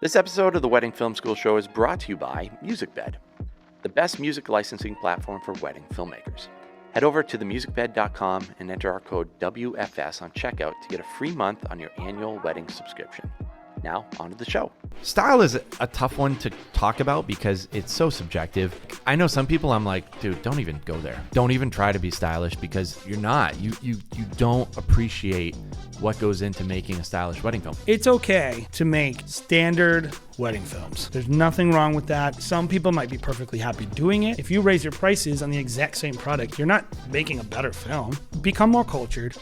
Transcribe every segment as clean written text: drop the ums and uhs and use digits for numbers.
This episode of the Wedding Film School Show is brought to you by MusicBed, the best music licensing platform for wedding filmmakers. Head over to themusicbed.com and enter our code WFS on checkout to get a free month on your annual wedding subscription. Now, on to the show. Style is a tough one to talk about because it's so subjective. I know some people I'm like, dude, don't even go there. Don't even try to be stylish because you're not. You don't appreciate what goes into making a stylish wedding film. It's okay to make standard wedding films. There's nothing wrong with that. Some people might be perfectly happy doing it. If you raise your prices on the exact same product, you're not making a better film. Become more cultured,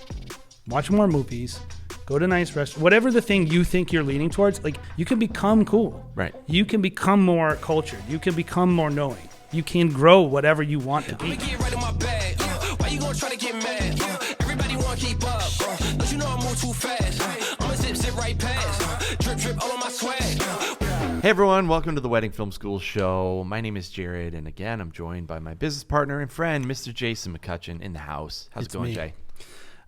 watch more movies, go to nice restaurants, whatever the thing you think you're leaning towards, like you can become cool. Right. You can become more cultured. You can become more knowing. You can grow whatever you want to be. Get right in my bag. Why you gonna try to get mad? Everybody wanna keep up. Don't you know I move too fast? I'ma zip right past. Drip all on my swag. Hey everyone, welcome to the Wedding Film School Show. My name is Jared, and again, I'm joined by my business partner and friend, Mr. Jason McCutcheon, in the house. How's it going, me. Jay?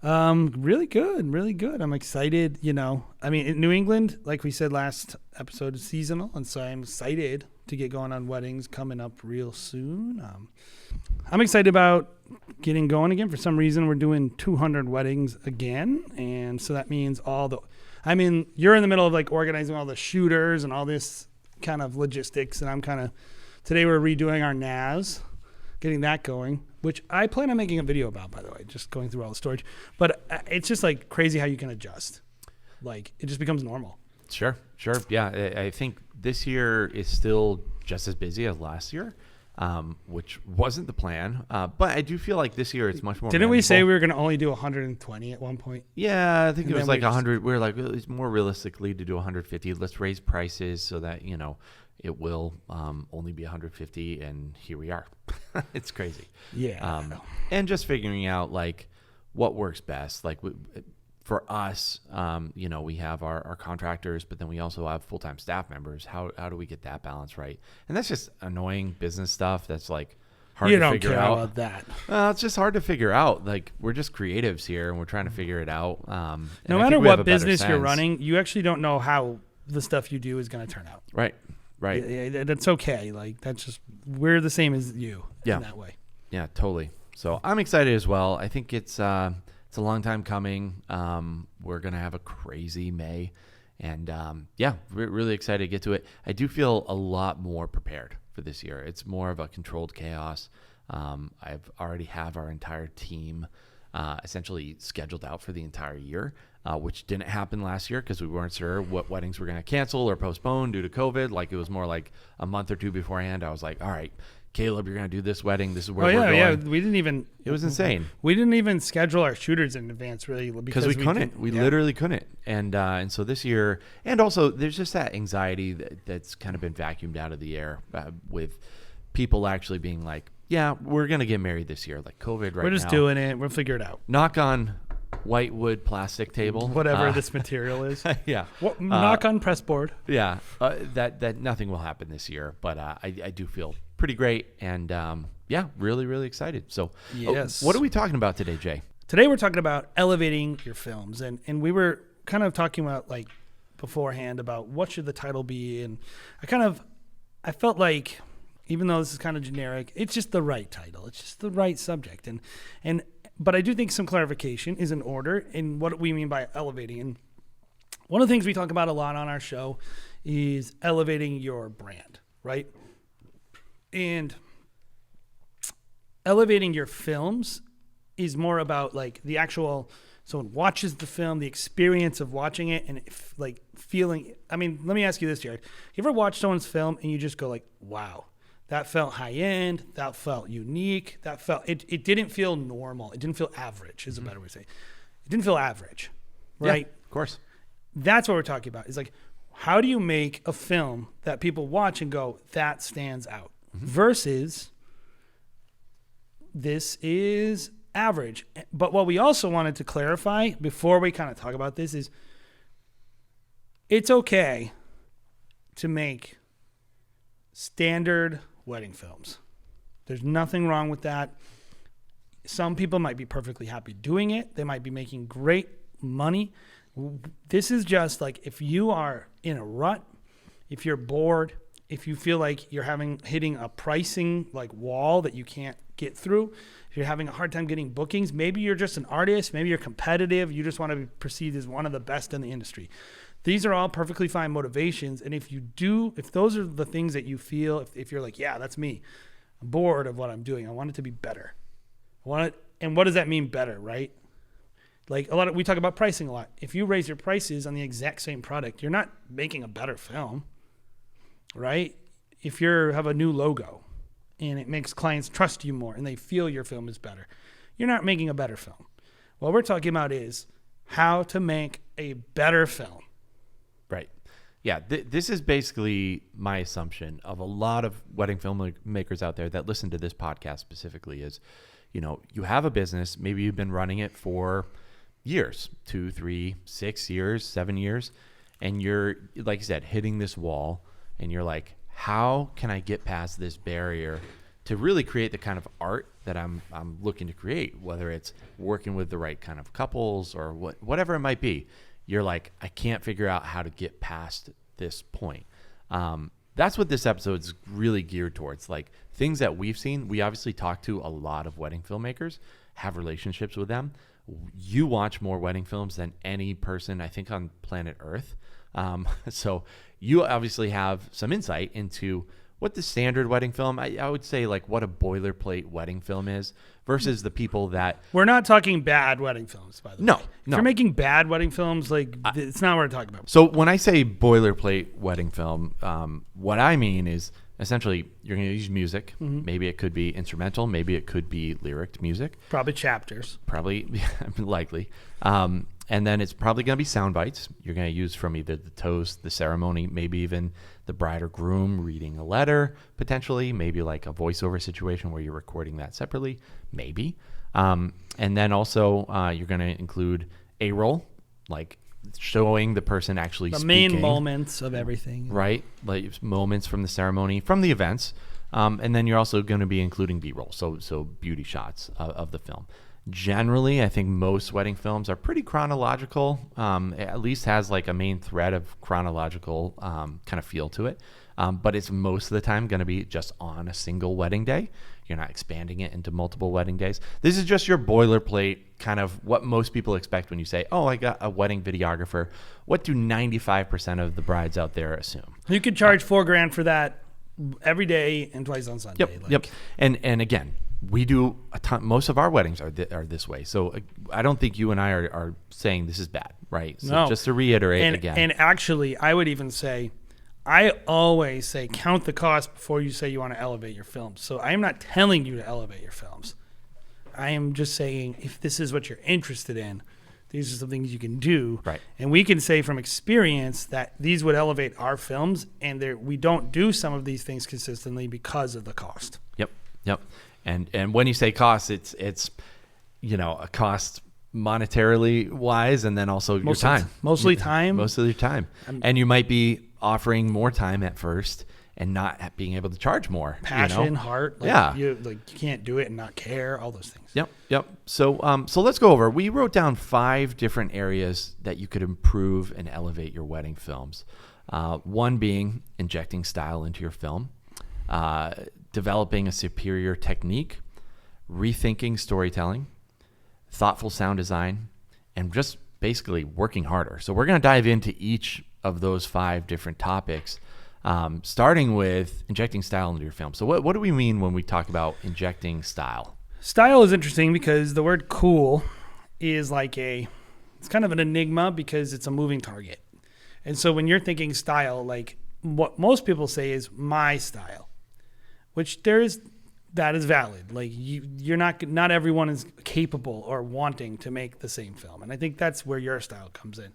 Really good. I'm excited. In New England, like we said last episode, is seasonal, and so I'm excited to get going on weddings coming up real soon. I'm excited about getting going again. For some reason, we're doing 200 weddings again, and so that means you're in the middle of like organizing all the shooters and all this kind of logistics, and today we're redoing our NAS, getting that going, which I plan on making a video about, by the way, just going through all the storage. But it's just like crazy how you can adjust. Like it just becomes normal. Sure. Yeah, I think this year is still just as busy as last year, which wasn't the plan. But I do feel like this year it's much more Didn't we say manageable. we were going to only do 120 at one point? Yeah, I think And it was then like 100. We were like, it's more realistically to do 150. Let's raise prices so that, it will only be 150, and here we are. It's crazy. Yeah. And just figuring out like what works best. Like for us, we have our contractors, but then we also have full-time staff members. How do we get that balance right? And that's just annoying business stuff. That's like hard to figure out. You don't care about that. It's just hard to figure out. Like we're just creatives here, and we're trying to figure it out. No matter what business you're running, you actually don't know how the stuff you do is going to turn out. Right. Yeah, that's okay. Like that's just, we're the same as you in that way. Yeah, totally. So I'm excited as well. I think it's a long time coming. We're going to have a crazy May, and we're really excited to get to it. I do feel a lot more prepared for this year. It's more of a controlled chaos. I've already have our entire team essentially scheduled out for the entire year, which didn't happen last year because we weren't sure what weddings were going to cancel or postpone due to COVID. Like it was more like a month or two beforehand. I was like, all right, Caleb, you're going to do this wedding. This is where we're going. Yeah. We didn't even. It was insane. We didn't even schedule our shooters in advance, really, because we couldn't. We literally couldn't. And so this year, and also there's just that anxiety that's kind of been vacuumed out of the air with people actually being like, yeah, we're going to get married this year. Like COVID right now. We're just doing it. We'll figure it out. Knock on white wood plastic table. Whatever this material is. Yeah. Knock on pressboard. Yeah. That nothing will happen this year. But I do feel pretty great. And really, really excited. So yes. What are we talking about today, Jay? Today we're talking about elevating your films. And we were kind of talking about like beforehand about what should the title be. And I felt like, even though this is kind of generic, it's just the right title. It's just the right subject. But I do think some clarification is in order in what we mean by elevating. And one of the things we talk about a lot on our show is elevating your brand, right? And elevating your films is more about like the actual, someone watches the film, the experience of watching it and like feeling. I mean, let me ask you this, Jared. You ever watch someone's film and you just go like, wow, that felt high end. That felt unique. That felt, it didn't feel normal. It didn't feel average is a better way to say it. It didn't feel average, right? Yeah, of course. That's what we're talking about. It's like, how do you make a film that people watch and go, that stands out versus this is average. But what we also wanted to clarify before we kind of talk about this is it's okay to make standard wedding films. There's nothing wrong with that. Some people might be perfectly happy doing it. They might be making great money. This is just like if you are in a rut, if you're bored, if you feel like you're hitting a pricing like wall that you can't get through, if you're having a hard time getting bookings, maybe you're just an artist, maybe you're competitive, you just want to be perceived as one of the best in the industry. These are all perfectly fine motivations. And if those are the things that you feel, if you're like, yeah, that's me, I'm bored of what I'm doing, I want it to be better. And what does that mean, better, right? Like we talk about pricing a lot. If you raise your prices on the exact same product, you're not making a better film, right? If you have a new logo and it makes clients trust you more and they feel your film is better, you're not making a better film. What we're talking about is how to make a better film. Right. Yeah. This is basically my assumption of a lot of wedding filmmakers out there that listen to this podcast specifically is, you have a business, maybe you've been running it for years, 2, 3, 6 years, 7 years. And you're, like you said, hitting this wall and you're like, how can I get past this barrier to really create the kind of art that I'm looking to create, whether it's working with the right kind of couples or whatever it might be. You're like, I can't figure out how to get past this point. That's what this episode is really geared towards. Like things that we've seen, we obviously talk to a lot of wedding filmmakers, have relationships with them. You watch more wedding films than any person, I think, on planet Earth. So you obviously have some insight into what the standard wedding film, I would say like what a boilerplate wedding film is versus the people that... We're not talking bad wedding films, by the way. No. If you're making bad wedding films, it's not what we're talking about. So when I say boilerplate wedding film, what I mean is essentially you're going to use music. Mm-hmm. Maybe it could be instrumental. Maybe it could be lyric music. Probably chapters. Probably, likely. And then it's probably going to be sound bites you're going to use from either the toast, the ceremony, maybe even the bride or groom reading a letter, potentially, maybe like a voiceover situation where you're recording that separately, maybe. And then also you're going to include A-roll, like showing the person actually speaking. The main moments of everything. Right, like moments from the ceremony, from the events. And then you're also going to be including B-roll, so beauty shots of the film. Generally, I think most wedding films are pretty chronological. At least has like a main thread of chronological kind of feel to it. But it's most of the time going to be just on a single wedding day. You're not expanding it into multiple wedding days. This is just your boilerplate kind of what most people expect when you say, oh, I got a wedding videographer. What do 95% of the brides out there assume? You could charge $4,000 for that every day and twice on Sunday. Yep. And again, we do a ton. Most of our weddings are this way. So I don't think you and I are saying this is bad, right? So no. Just to reiterate again. And actually, I would even say, I always say count the cost before you say you want to elevate your films. So I am not telling you to elevate your films. I am just saying if this is what you're interested in, these are some things you can do. Right. And we can say from experience that these would elevate our films, and we don't do some of these things consistently because of the cost. Yep. And when you say cost, it's a cost monetarily wise, and then also your time. Mostly time. Most of your time. And you might be offering more time at first and not being able to charge more. Passion, heart. You can't do it and not care, all those things. Yep. So let's go over. We wrote down 5 different areas that you could improve and elevate your wedding films. One being injecting style into your film. Developing a superior technique, rethinking storytelling, thoughtful sound design, and just basically working harder. So we're going to dive into each of those 5 different topics, starting with injecting style into your film. So what do we mean when we talk about injecting style? Style is interesting because the word cool is it's kind of an enigma because it's a moving target. And so when you're thinking style, like what most people say is my style, which that is valid. Like you're not everyone is capable or wanting to make the same film. And I think that's where your style comes in.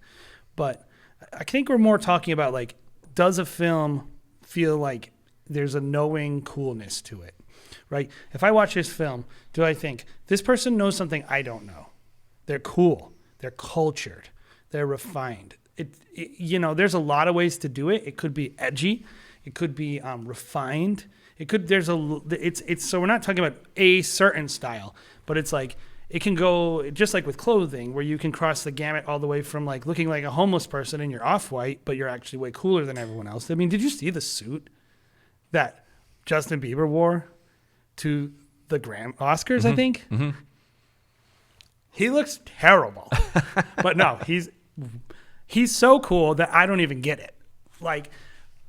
But I think we're more talking about like, does a film feel like there's a knowing coolness to it, right? If I watch this film, do I think this person knows something I don't know? They're cool. They're cultured. They're refined. There's a lot of ways to do it. It could be edgy. It could be refined. So we're not talking about a certain style, but it's like it can go just like with clothing, where you can cross the gamut all the way from like looking like a homeless person and you're off-white, but you're actually way cooler than everyone else. I mean, did you see the suit that Justin Bieber wore to the Oscars, I think? Mm-hmm. He looks terrible. But no, he's so cool that I don't even get it. Like,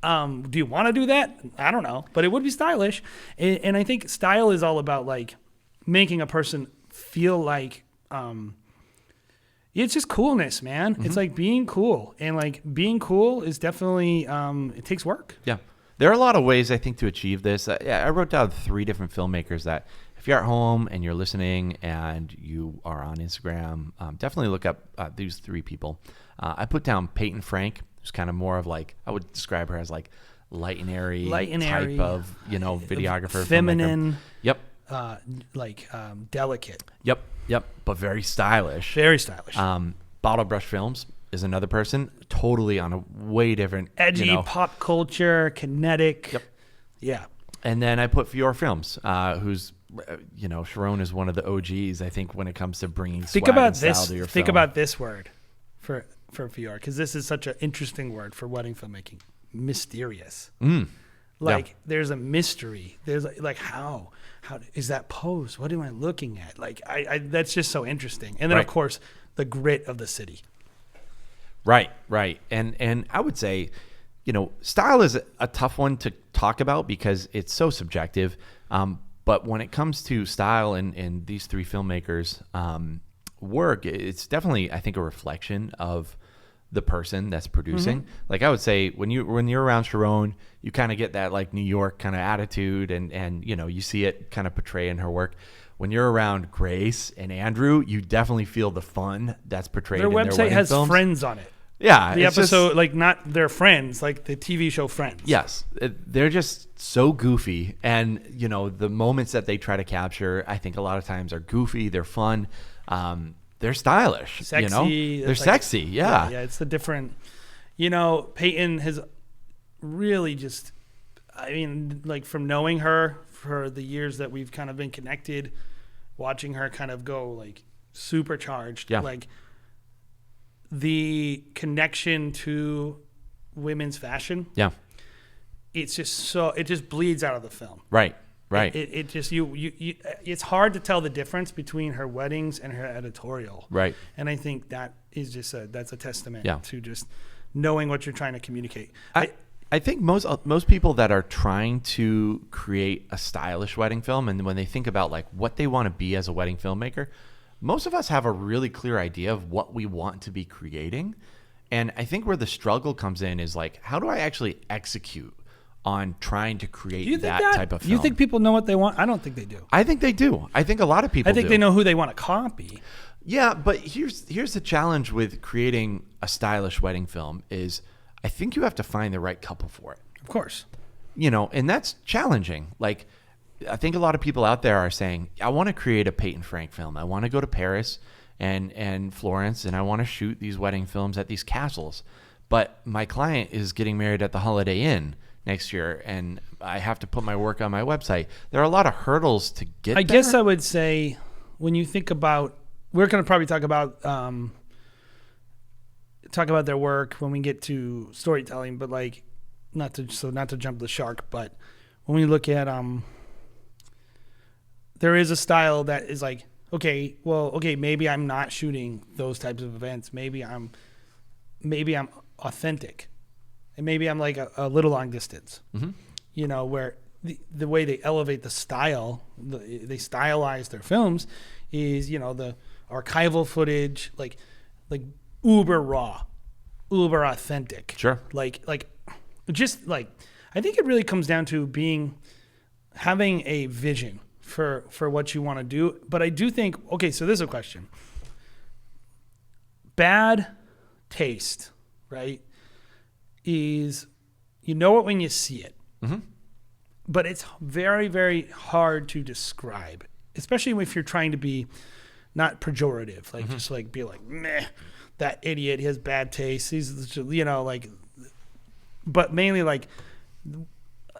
do you want to do that? I don't know, but it would be stylish. And I think style is all about like making a person feel like it's just coolness, man. It's like being cool, and like being cool is definitely it takes work. Yeah, there are a lot of ways I think to achieve this. I wrote down 3 different filmmakers that if you're at home and you're listening and you are on Instagram, definitely look up these 3 people. I put down Peyton Frank, who's kind of more of like, I would describe her as like light and airy type of videographer, feminine. Filmmaker. Yep. Delicate. Yep. But very stylish. Very stylish. Bottle Brush Films is another person, totally on a way different, edgy, pop culture, kinetic. Yep. Yeah. And then I put Fior Films, who's, Sharon is one of the OGs, I think, when it comes to bringing swag and style to your film. Think about this word for Fior, because this is such an interesting word for wedding filmmaking. Mysterious. There's a mystery. There's like how is that pose? What am I looking at? Like I that's just so interesting. And then of course the grit of the city. Right. And I would say, style is a tough one to talk about because it's so subjective. But when it comes to style and these 3 filmmakers' work, it's definitely, I think, a reflection of the person that's producing. Like I would say when you're around Sharon, you kind of get that like New York kind of attitude and you see it kind of portray in her work. When you're around Grace and Andrew, you definitely feel the fun that's portrayed in their wedding films. Their website has friends on it. Yeah. The episode, like not their friends, like the TV show Friends. Yes. They're just so goofy. And, the moments that they try to capture, I think a lot of times are goofy. They're fun. They're stylish. Sexy. They're sexy. Yeah. Yeah. It's the different, Peyton has really just, from knowing her for the years that we've kind of been connected, watching her kind of go like supercharged. Yeah. Like, the connection to women's fashion. Yeah. It's just it just bleeds out of the film. Right. It just it's hard to tell the difference between her weddings and her editorial. Right. And I think that is just that's a testament to just knowing what you're trying to communicate. I think most people that are trying to create a stylish wedding film, and when they think about like what they want to be as a wedding filmmaker, most of us have a really clear idea of what we want to be creating. And I think where the struggle comes in is like, how do I actually execute on trying to create that type of film? You think people know what they want? I don't think they do. I think they do. I think a lot of people do. I think they know who they want to copy. Yeah, but here's the challenge with creating a stylish wedding film is I think you have to find the right couple for it. Of course. And that's challenging. Like, I think a lot of people out there are saying, I want to create a Peyton Frank film. I want to go to Paris and Florence, and I want to shoot these wedding films at these castles. But my client is getting married at the Holiday Inn next year, and I have to put my work on my website. There are a lot of hurdles to get there. I guess I would say when you think about, we're going to probably talk about their work when we get to storytelling, but like not to jump the shark, but when we look at there is a style that is like, okay, maybe I'm not shooting those types of events. Maybe I'm authentic, and maybe I'm like a little long distance. Where the way they elevate the style, they stylize their films, is the archival footage, like uber raw, uber authentic. Sure. Like just like, I think it really comes down to having a vision for what you want to do. But I do think, okay, so this is a question. Bad taste, right, is you know it when you see it. But it's very, very hard to describe, especially if you're trying to be not pejorative, like just like be like, meh, that idiot, he has bad taste. He's, but mainly like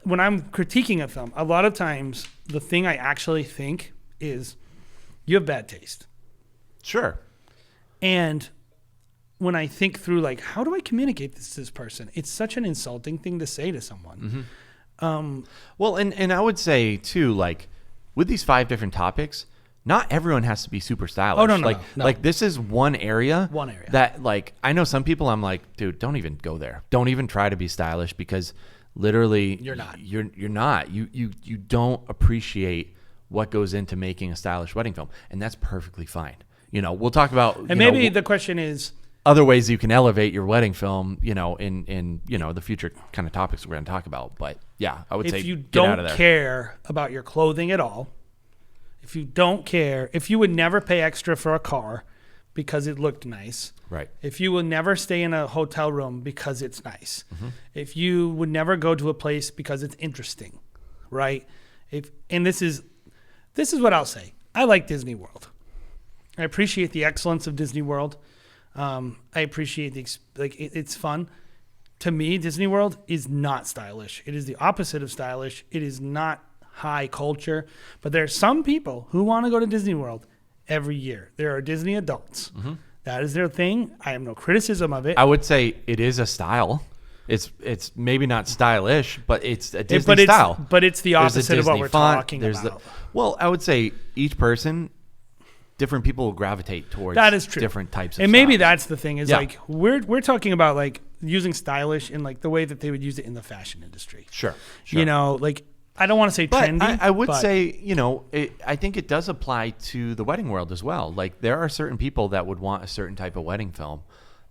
when I'm critiquing a film, a lot of times the thing I actually think is you have bad taste. Sure. And when I think through, like, how do I communicate this to this person? It's such an insulting thing to say to someone. Well, and I would say too, like with these 5 different topics, not everyone has to be super stylish. Oh, no. Like this is one area. That, like, I know some people I'm like, dude, don't even go there. Don't even try to be stylish, because literally You're not. You're not. You don't appreciate what goes into making a stylish wedding film, and that's perfectly fine. You know, we'll talk about, And maybe the question is, other ways you can elevate your wedding film, you know, in you know, the future kind of topics we're going to talk about. But yeah, I would say if you get out of don't there. care about your clothing at all, if you don't care, if you would never pay extra for a car because it looked nice, Right. if you will never stay in a hotel room because it's nice, Mm-hmm. if you would never go to a place because it's interesting, right? And this is what I'll say. I like Disney World. I appreciate the excellence of Disney World. I appreciate it's fun. To me, Disney World is not stylish. It is the opposite of stylish. It is not high culture. But there are some people who want to go to Disney World every year. There are Disney adults. Mm-hmm. That is their thing. I have no criticism of it. I would say it is a style. It's maybe not stylish, but it's a Disney style. But it's the There's a opposite of what Disney we're font, talking there's about. Well, I would say each person, different people will gravitate towards That is true. different types of And maybe styles. that's the thing is Yeah. like we're talking about like using stylish in like the way that they would use it in the fashion industry. Sure. You know, like I don't want to say But trendy. I would but say, you know, I think it does apply to the wedding world as well. Like there are certain people that would want a certain type of wedding film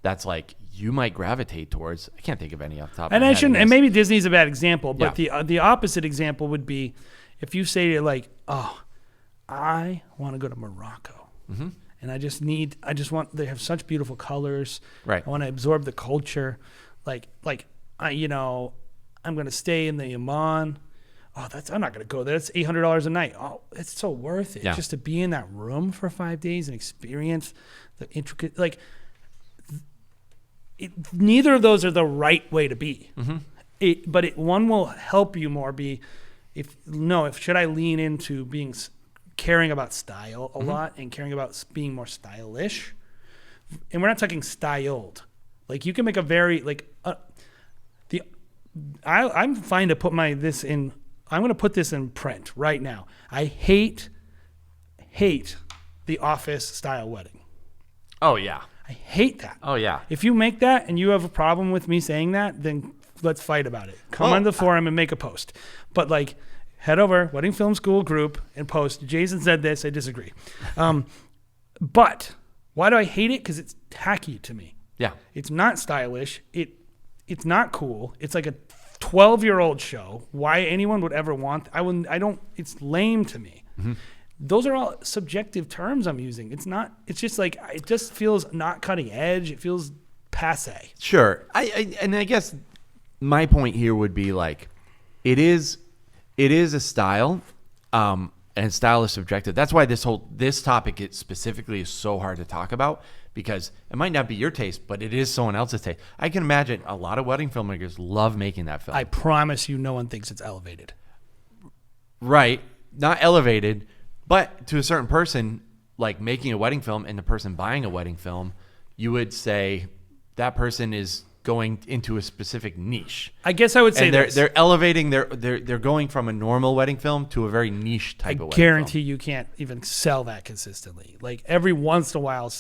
that's like you might gravitate towards. I can't think of any off the top of and my I head. shouldn't. guess. And maybe Disney's a bad example, but Yeah. the opposite example would be if you say like, oh, I want to go to Morocco. Mm-hmm. And they have such beautiful colors. Right. I want to absorb the culture. I'm going to stay in the Oman. Oh, I'm not going to go there. It's $800 a night. Oh, it's so worth it just to be in that room for 5 days and experience the intricate, neither of those are the right way to be. Mm-hmm. But one will help you more should I lean into caring about style a lot and caring about being more stylish? And we're not talking styled. Like you can make a very I'm fine to put I'm going to put this in print right now. I hate the office style wedding. Oh yeah. I hate that. Oh yeah. If you make that and you have a problem with me saying that, then let's fight about it. Come on the forum and make a post. But head over Wedding Film School group and post. Jason said this. I disagree. But why do I hate it? Because it's tacky to me. Yeah. It's not stylish. It's not cool. It's like a 12-year-old show. Why anyone would ever want? It's lame to me. Mm-hmm. Those are all subjective terms I'm using. It's not. It's just like it just feels not cutting edge. It feels passe. Sure. I guess my point here would be like, it is a style, and style is subjective. That's why this topic specifically is so hard to talk about, because it might not be your taste, but it is someone else's taste. I can imagine a lot of wedding filmmakers love making that film. I promise you, no one thinks it's elevated. Right. Not elevated, but to a certain person, like making a wedding film and the person buying a wedding film, you would say that person is going into a specific niche. I guess I would say and they're elevating they're going from a normal wedding film to a very niche type of wedding film. I guarantee you can't even sell that consistently. Like every once in a while,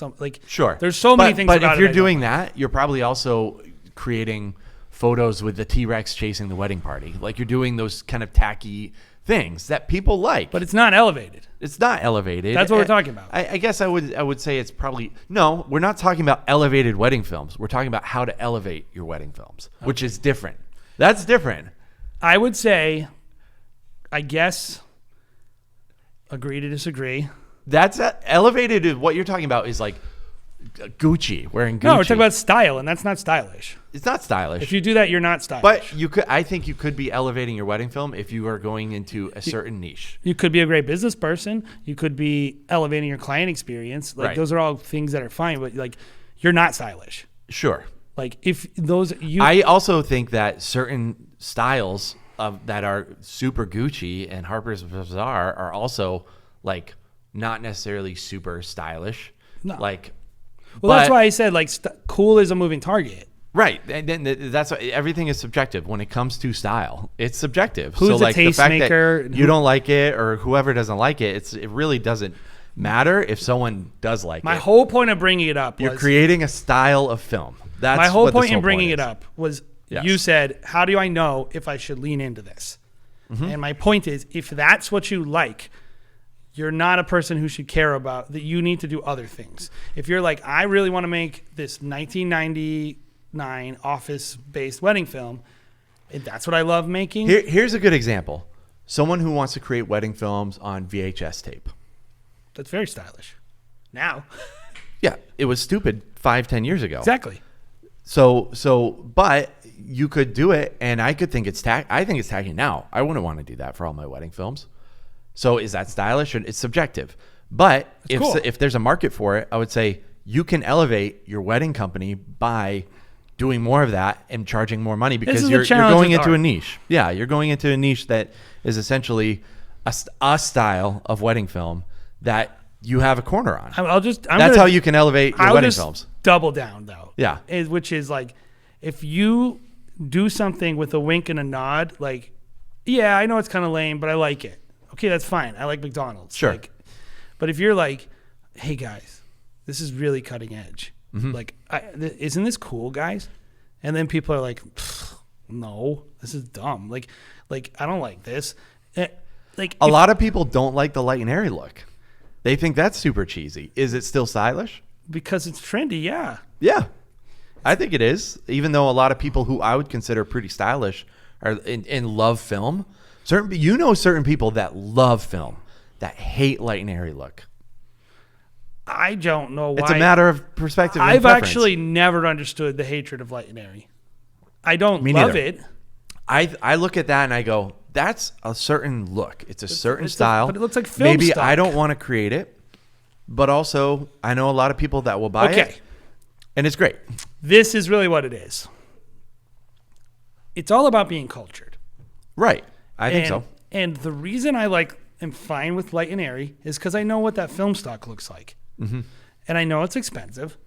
Sure. There's so many things. But about if you're it doing that, you're probably also creating photos with the T-Rex chasing the wedding party. Like you're doing those kind of tacky things that people like. But it's not elevated. It's not elevated. That's what we're talking about. I guess I would say it's probably no. We're not talking about elevated wedding films. We're talking about how to elevate your wedding films, which is different. That's different. I would say, I guess, agree to disagree. That's elevated. What you're talking about is like Gucci wearing Gucci. No, we're talking about style, and that's not stylish. It's not stylish. If you do that, you're not stylish. But I think you could be elevating your wedding film if you are going into a certain niche. You could be a great business person. You could be elevating your client experience. Like Right. those are all things that are fine, but like you're not stylish. Sure. Like if those I also think that certain styles that are super Gucci and Harper's Bazaar are also like not necessarily super stylish. No. Like, well, that's why I said like cool is a moving target. Right, and then that's everything is subjective when it comes to style. It's subjective. Who's so a like the fact tastemaker? that you don't like it or whoever doesn't like it, it really doesn't matter if someone does like My it. whole point of bringing it up You're was creating a style of film. That's my whole what this point in bringing it is. up was Yes. you said, "How do I know if I should lean into this?" And my point is, if that's what you like, you're not a person who should care about that. You need to do other things. If you're like, I really want to make this 1999 office-based wedding film, and that's what I love making. Here's a good example. Someone who wants to create wedding films on VHS tape. That's very stylish. Now, Yeah, it was stupid 5-10 years ago. exactly. But you could do it, and I could think I think it's tacky now. I wouldn't want to do that for all my wedding films. So is that stylish? It's subjective. But cool. if there's a market for it, I would say you can elevate your wedding company by doing more of that and charging more money because is you're the challenge going with into a art. niche. Yeah, you're going into a niche that is essentially a style of wedding film that you have a corner on. That's how you can elevate your I'll wedding just films. double down though. Yeah. Which is like, if you do something with a wink and a nod, like, yeah, I know it's kind of lame, but I like it. Okay, that's fine. I like McDonald's. Sure. Like, but if you're like, hey guys, this is really cutting edge. Like, isn't this cool, guys? And then people are like, no, this is dumb. Like I don't like this. Like A lot of people don't like the light and airy look. They think that's super cheesy. Is it still stylish? because it's trendy. Yeah. Yeah, I think it is. Even though a lot of people who I would consider pretty stylish are in love film. Certain people that love film that hate light and airy look. I don't know why. It's a matter of perspective. And I've preference. actually never understood the hatred of light and airy. I don't Me love neither. it. I look at that and I go, that's a certain look. It's a certain it's style. but it looks like film Maybe stock. I don't want to create it, but also I know a lot of people that will buy Okay. it, and it's great. This is really what it is. It's all about being cultured. Right. I think so. And the reason I am fine with light and airy is because I know what that film stock looks like. Mm-hmm. And I know it's expensive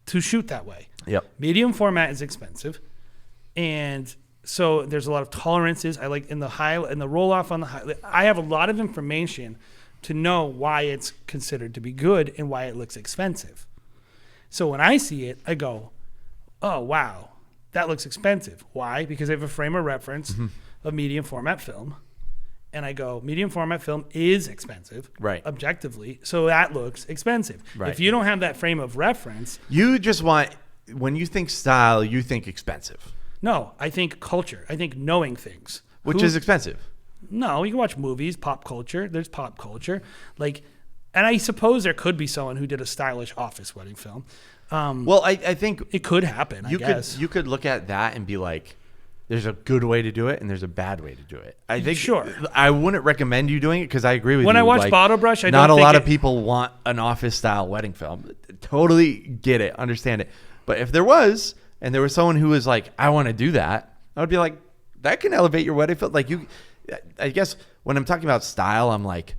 to shoot that way. Yep. Medium format is expensive. And so there's a lot of tolerances. I like in the roll off on the high. I have a lot of information to know why it's considered to be good and why it looks expensive. So when I see it, I go, oh, wow, that looks expensive. Why? Because I have a frame of reference of medium format film. And I go, medium format film is expensive, Right. objectively. So that looks expensive. Right. If you don't have that frame of reference, You just want, when you think style, you think expensive, no, I think culture. I think knowing things. which is expensive. No, you can watch movies, pop culture. There's pop culture. And I suppose there could be someone who did a stylish office wedding film. Well, I think It could happen, I guess. you could look at that and be like, there's a good way to do it and there's a bad way to do it. I think Sure. I wouldn't recommend you doing it because I agree with you. When I watch Bottle Brush, I not don't a think lot of it- people want an office style wedding film. Totally get it, understand it. But if there was, and there was someone who was like, I want to do that, I would be like, that can elevate your wedding film. I guess when I'm talking about style, I'm like,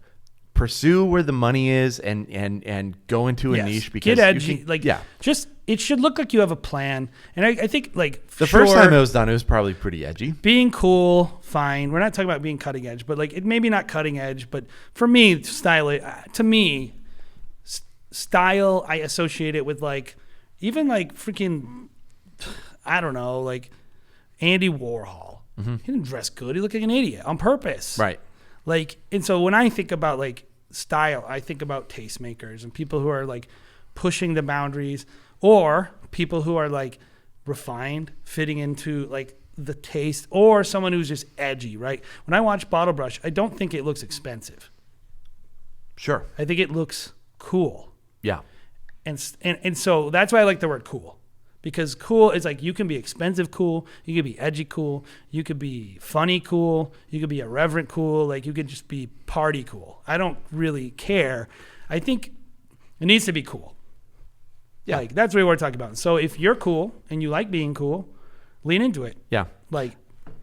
pursue where the money is and go into a Yes. niche because Get edgy. you can, Just it should look like you have a plan. And I think the first time it was done, it was probably pretty edgy. being cool, fine. We're not talking about being cutting edge, but it maybe not cutting edge, but for me, style I associate it with even freaking, I don't know, Andy Warhol. He didn't dress good. He looked like an idiot on purpose. Right. And so when I think about style, I think about tastemakers and people who are pushing the boundaries, or people who are refined, fitting into the taste, or someone who's just edgy, right? When I watch Bottle Brush, I don't think it looks expensive. Sure. I think it looks cool. Yeah. And so that's why I like the word cool. Because cool is you can be expensive cool, you could be edgy cool, you could be funny cool, you could be irreverent cool, you could just be party cool. I don't really care. I think it needs to be cool. Yeah. That's what we're talking about. So if you're cool and you like being cool, lean into it. Yeah.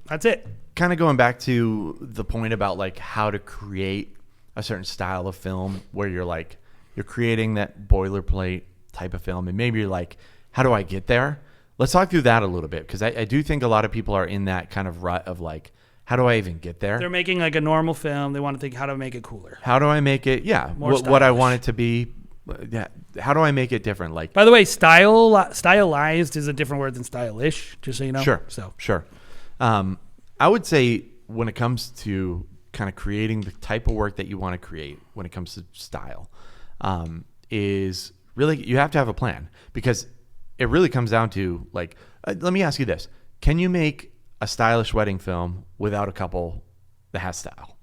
That's it. Kind of going back to the point about how to create a certain style of film where you're you're creating that boilerplate type of film, and maybe you're like, how do I get there? Let's talk through that a little bit, because I do think a lot of people are in that kind of rut of like, how do I even get there? They're making like a normal film. They want to think, how to make it cooler. How do I make it? Yeah, what I want it to be. Yeah. How do I make it different? Like, by the way, stylized is a different word than stylish, just so you know. Sure. I would say when it comes to kind of creating the type of work that you want to create, when it comes to style, is really, you have to have a plan, because it really comes down to like, let me ask you this. Can you make a stylish wedding film without a couple that has style?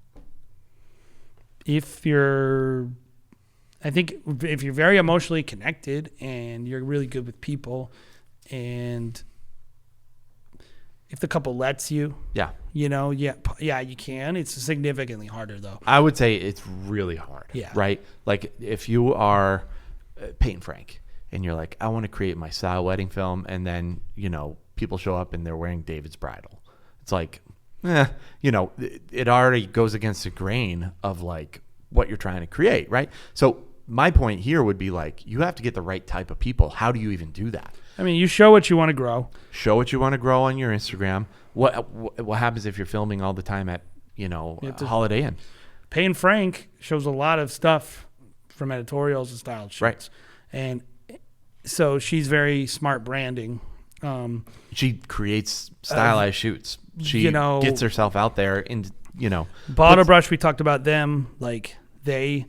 I think if you're very emotionally connected and you're really good with people, and if the couple lets you, you can. It's significantly harder though. I would say it's really hard. Yeah. Right. Like if you are Peyton Frank and you're like, I want to create my style wedding film, and then, people show up and they're wearing David's bridal. It's like, it already goes against the grain of like what you're trying to create. Right. So my point here would be like, you have to get the right type of people. How do you even do that? I mean, you show what you want to grow. Show what you want to grow on your Instagram. What happens if you're filming all the time at, Holiday Inn? Peyton Frank shows a lot of stuff from editorials and style shoots. Right. And so she's very smart branding. She creates stylized shoots. She gets herself out there and, Bottle Brush, we talked about them. Like, they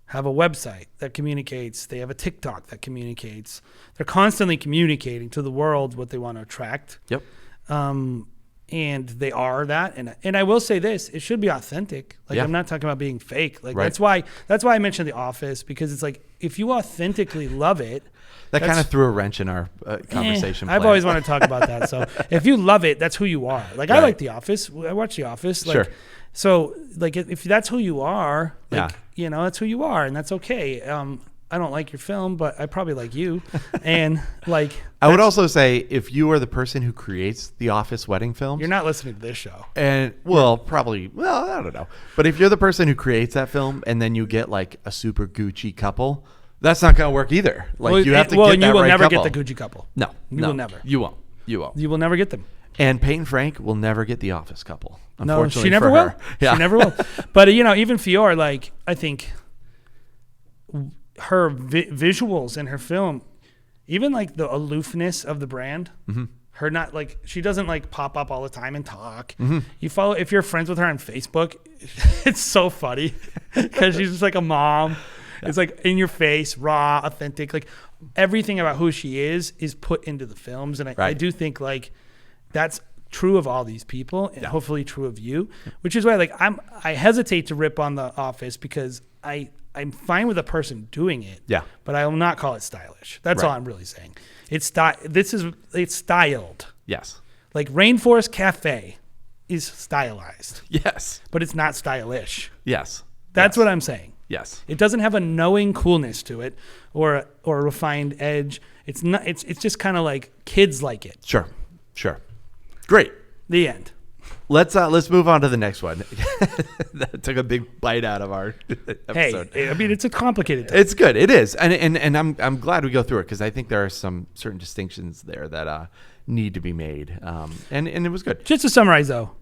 have a website that communicates. They have a TikTok that communicates. They're constantly communicating to the world what they want to attract. Yep. And they are that. And I will say this, it should be authentic. Like, I'm not talking about being fake. Like, that's why I mentioned The Office, because it's like, if you authentically love it. That kind of threw a wrench in our conversation. I've always wanted to talk about that. So if you love it, that's who you are. Like, I like The Office. I watch The Office. Like, sure. So like, if that's who you are, like, that's who you are, and that's okay. I don't like your film, but I probably like you. And like, I would also say, if you are the person who creates The Office wedding films, you're not listening to this show. And I don't know. But if you're the person who creates that film and then you get like a super Gucci couple, that's not going to work either. Like, you have to get that right couple. You will never get the Gucci couple. No. You will never. You won't. You will never get them. And Peyton Frank will never get The Office couple. No, she never will. Yeah. She never will. But, even Fior, like, I think her visuals in her film, even like the aloofness of the brand, her not like, she doesn't like pop up all the time and talk. You follow, if you're friends with her on Facebook, it's so funny because she's just like a mom. It's like in your face, raw, authentic. Like, everything about who she is put into the films. And I do think like that's true of all these people, and hopefully true of you, which is why like I hesitate to rip on The Office, because I'm fine with a person doing it. Yeah. But I will not call it stylish. That's all I'm really saying. It's styled. Yes. Like Rainforest Cafe is stylized. Yes. But it's not stylish. Yes. That's what I'm saying. Yes. It doesn't have a knowing coolness to it, or a refined edge. It's not. It's just kind of like kids like it. Sure. Great. The end. Let's move on to the next one. That took a big bite out of our episode. Hey, I mean, it's a complicated topic. It's good. It is, and I'm glad we go through it, because I think there are some certain distinctions there that need to be made. And it was good. Just to summarize, though,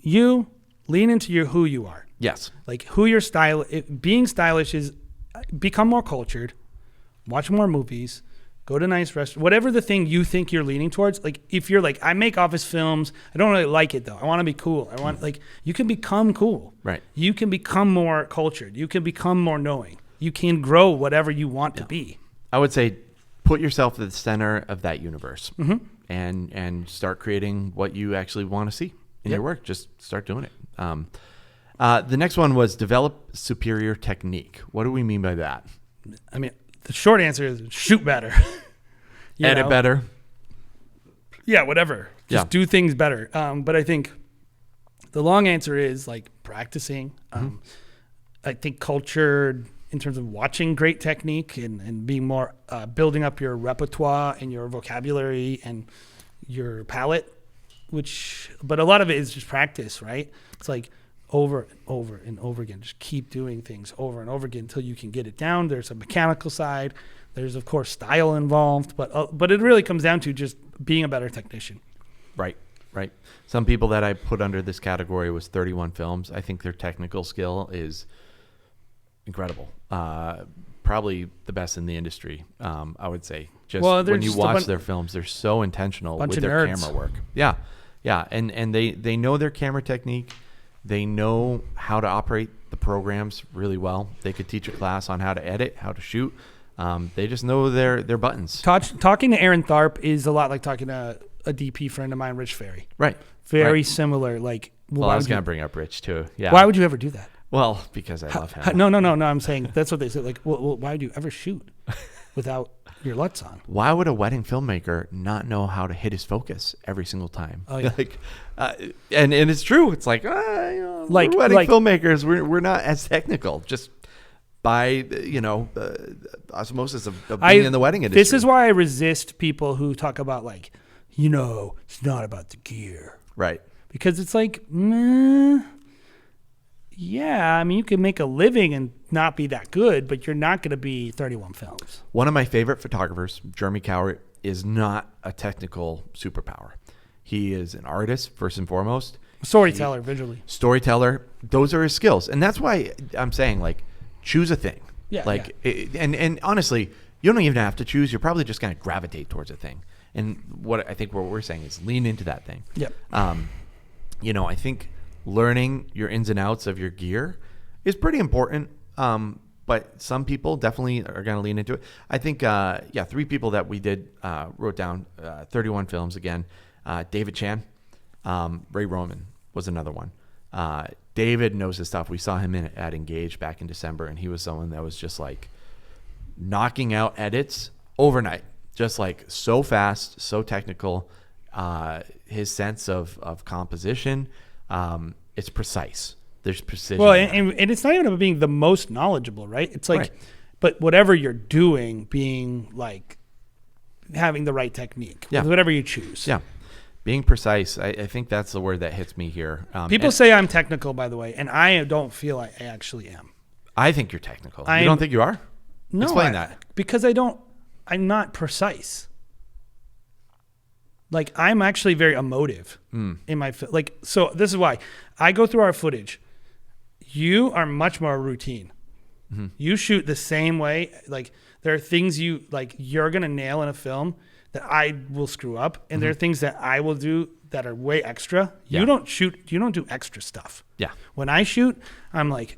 you lean into who you are. Yes. Like, who your style. Being stylish is become more cultured, watch more movies, go to nice restaurants, whatever the thing you think you're leaning towards. Like, if you're like, I make Office films, I don't really like it though. I want to be cool. I want like, you can become cool. Right. You can become more cultured. You can become more knowing. You can grow whatever you want to be. I would say, put yourself at the center of that universe, and start creating what you actually want to see in your work. Just start doing it. The next one was develop superior technique. What do we mean by that? I mean, the short answer is shoot better. Edit better. Yeah, whatever. Just do things better. But I think the long answer is like practicing. I think culture in terms of watching great technique and being more, building up your repertoire and your vocabulary and your palette, but a lot of it is just practice, right? It's like, over and over and over again. Just keep doing things over and over again until you can get it down. There's a mechanical side. There's, of course, style involved. But it really comes down to just being a better technician. Right. Some people that I put under this category was 31 Films. I think their technical skill is incredible. Probably the best in the industry, I would say. When you watch their films, they're so intentional with their camera work. Yeah. And they know their camera technique. They know how to operate the programs really well. They could teach a class on how to edit, how to shoot. They just know their buttons. Talking to Aaron Tharp is a lot like talking to a DP friend of mine, Rich Ferry. Right. Very similar. Like, well, I was going to bring up Rich too. Yeah. Why would you ever do that? Well, because I love him. No. I'm saying that's what they said. Like, well, why would you ever shoot without your LUTs on? Why would a wedding filmmaker not know how to hit his focus every single time? Oh, yeah. And it's true. It's like, we're wedding filmmakers. We're not as technical. Just by osmosis of being in the wedding industry. This is why I resist people who talk about like, it's not about the gear, right? Because it's like, yeah, I mean, you can make a living and not be that good, but you're not going to be 31 Films. One of my favorite photographers, Jeremy Cowart, is not a technical superpower. He is an artist first and foremost. Storyteller, visually. Storyteller. Those are his skills, and that's why I'm saying like. Choose a thing. Yeah. And honestly, you don't even have to choose. You're probably just going to gravitate towards a thing. And what we're saying is lean into that thing. Yep. I think learning your ins and outs of your gear is pretty important. But some people definitely are going to lean into it. I think, 3 people that we did wrote down 31 Films again. David Chang, Ray Roman was another one. David knows his stuff. We saw him at Engage back in December, and he was someone that was just like knocking out edits overnight, just like so fast, so technical. His sense of composition, it's precise. There's precision. Well, and it's not even about being the most knowledgeable, right? It's like, but whatever you're doing, being like having the right technique, whatever you choose. Yeah. Being precise, I think that's the word that hits me here. People say I'm technical, by the way, and I don't feel I actually am. I think you're technical. You don't think you are? No. Explain that. Because I'm not precise. Like, I'm actually very emotive in my, so this is why. I go through our footage. You are much more routine. Mm-hmm. You shoot the same way. Like, there are things you're going to nail in a film that I will screw up, and there are things that I will do that are way extra. Yeah. You don't do extra stuff. Yeah. When I shoot, I'm like,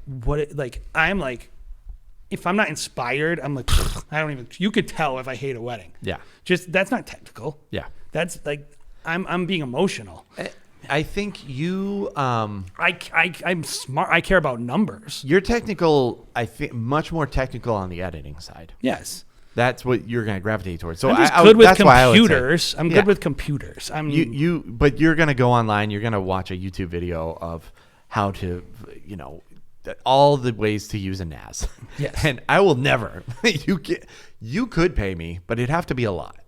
if I'm not inspired, I'm like, you could tell if I hate a wedding. Yeah. Just, that's not technical. Yeah. That's like, I'm being emotional. I think you, I'm smart. I care about numbers. You're technical, I think much more technical on the editing side. Yes. That's what you're going to gravitate towards. So I'm just good with computers. I'm good with computers. But you're going to go online. You're going to watch a YouTube video of how to, all the ways to use a NAS. Yes. And I will never. You could pay me, but it'd have to be a lot.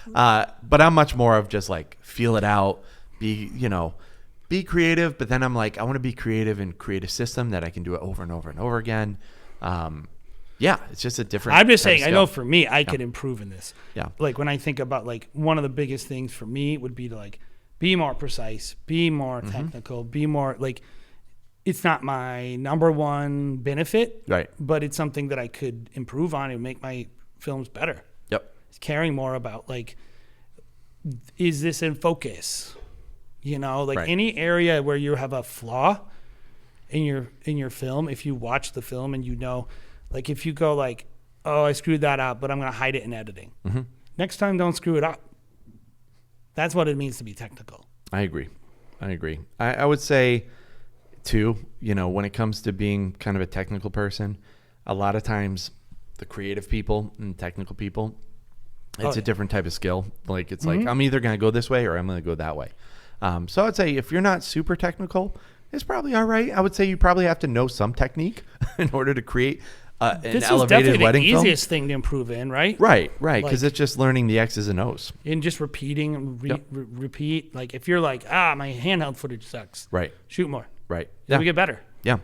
But I'm much more of just like feel it out, be creative. But then I'm like, I want to be creative and create a system that I can do it over and over and over again. Yeah, it's just a different. I'm just saying, I know for me, I could improve in this. Yeah. Like when I think about like one of the biggest things for me would be to like be more precise, be more technical, be more like, it's not my number one benefit, right? But it's something that I could improve on and make my films better. Yep. It's caring more about like, is this in focus? Any area where you have a flaw in your film, if you watch the film and like if you go like, oh, I screwed that up, but I'm going to hide it in editing. Mm-hmm. Next time, don't screw it up. That's what it means to be technical. I agree. I would say too, when it comes to being kind of a technical person, a lot of times the creative people and technical people, it's a different type of skill. Like it's like, I'm either going to go this way or I'm going to go that way. So I'd say if you're not super technical, it's probably all right. I would say you probably have to know some technique in order to create an This is elevated definitely the wedding film. easiest thing to improve in, right? Right, because Like- it's just learning the X's and O's. And just repeating and Yep. repeat. Like if you're like, my handheld footage sucks. Right, Shoot more. right. Then Yeah, we get better. yeah.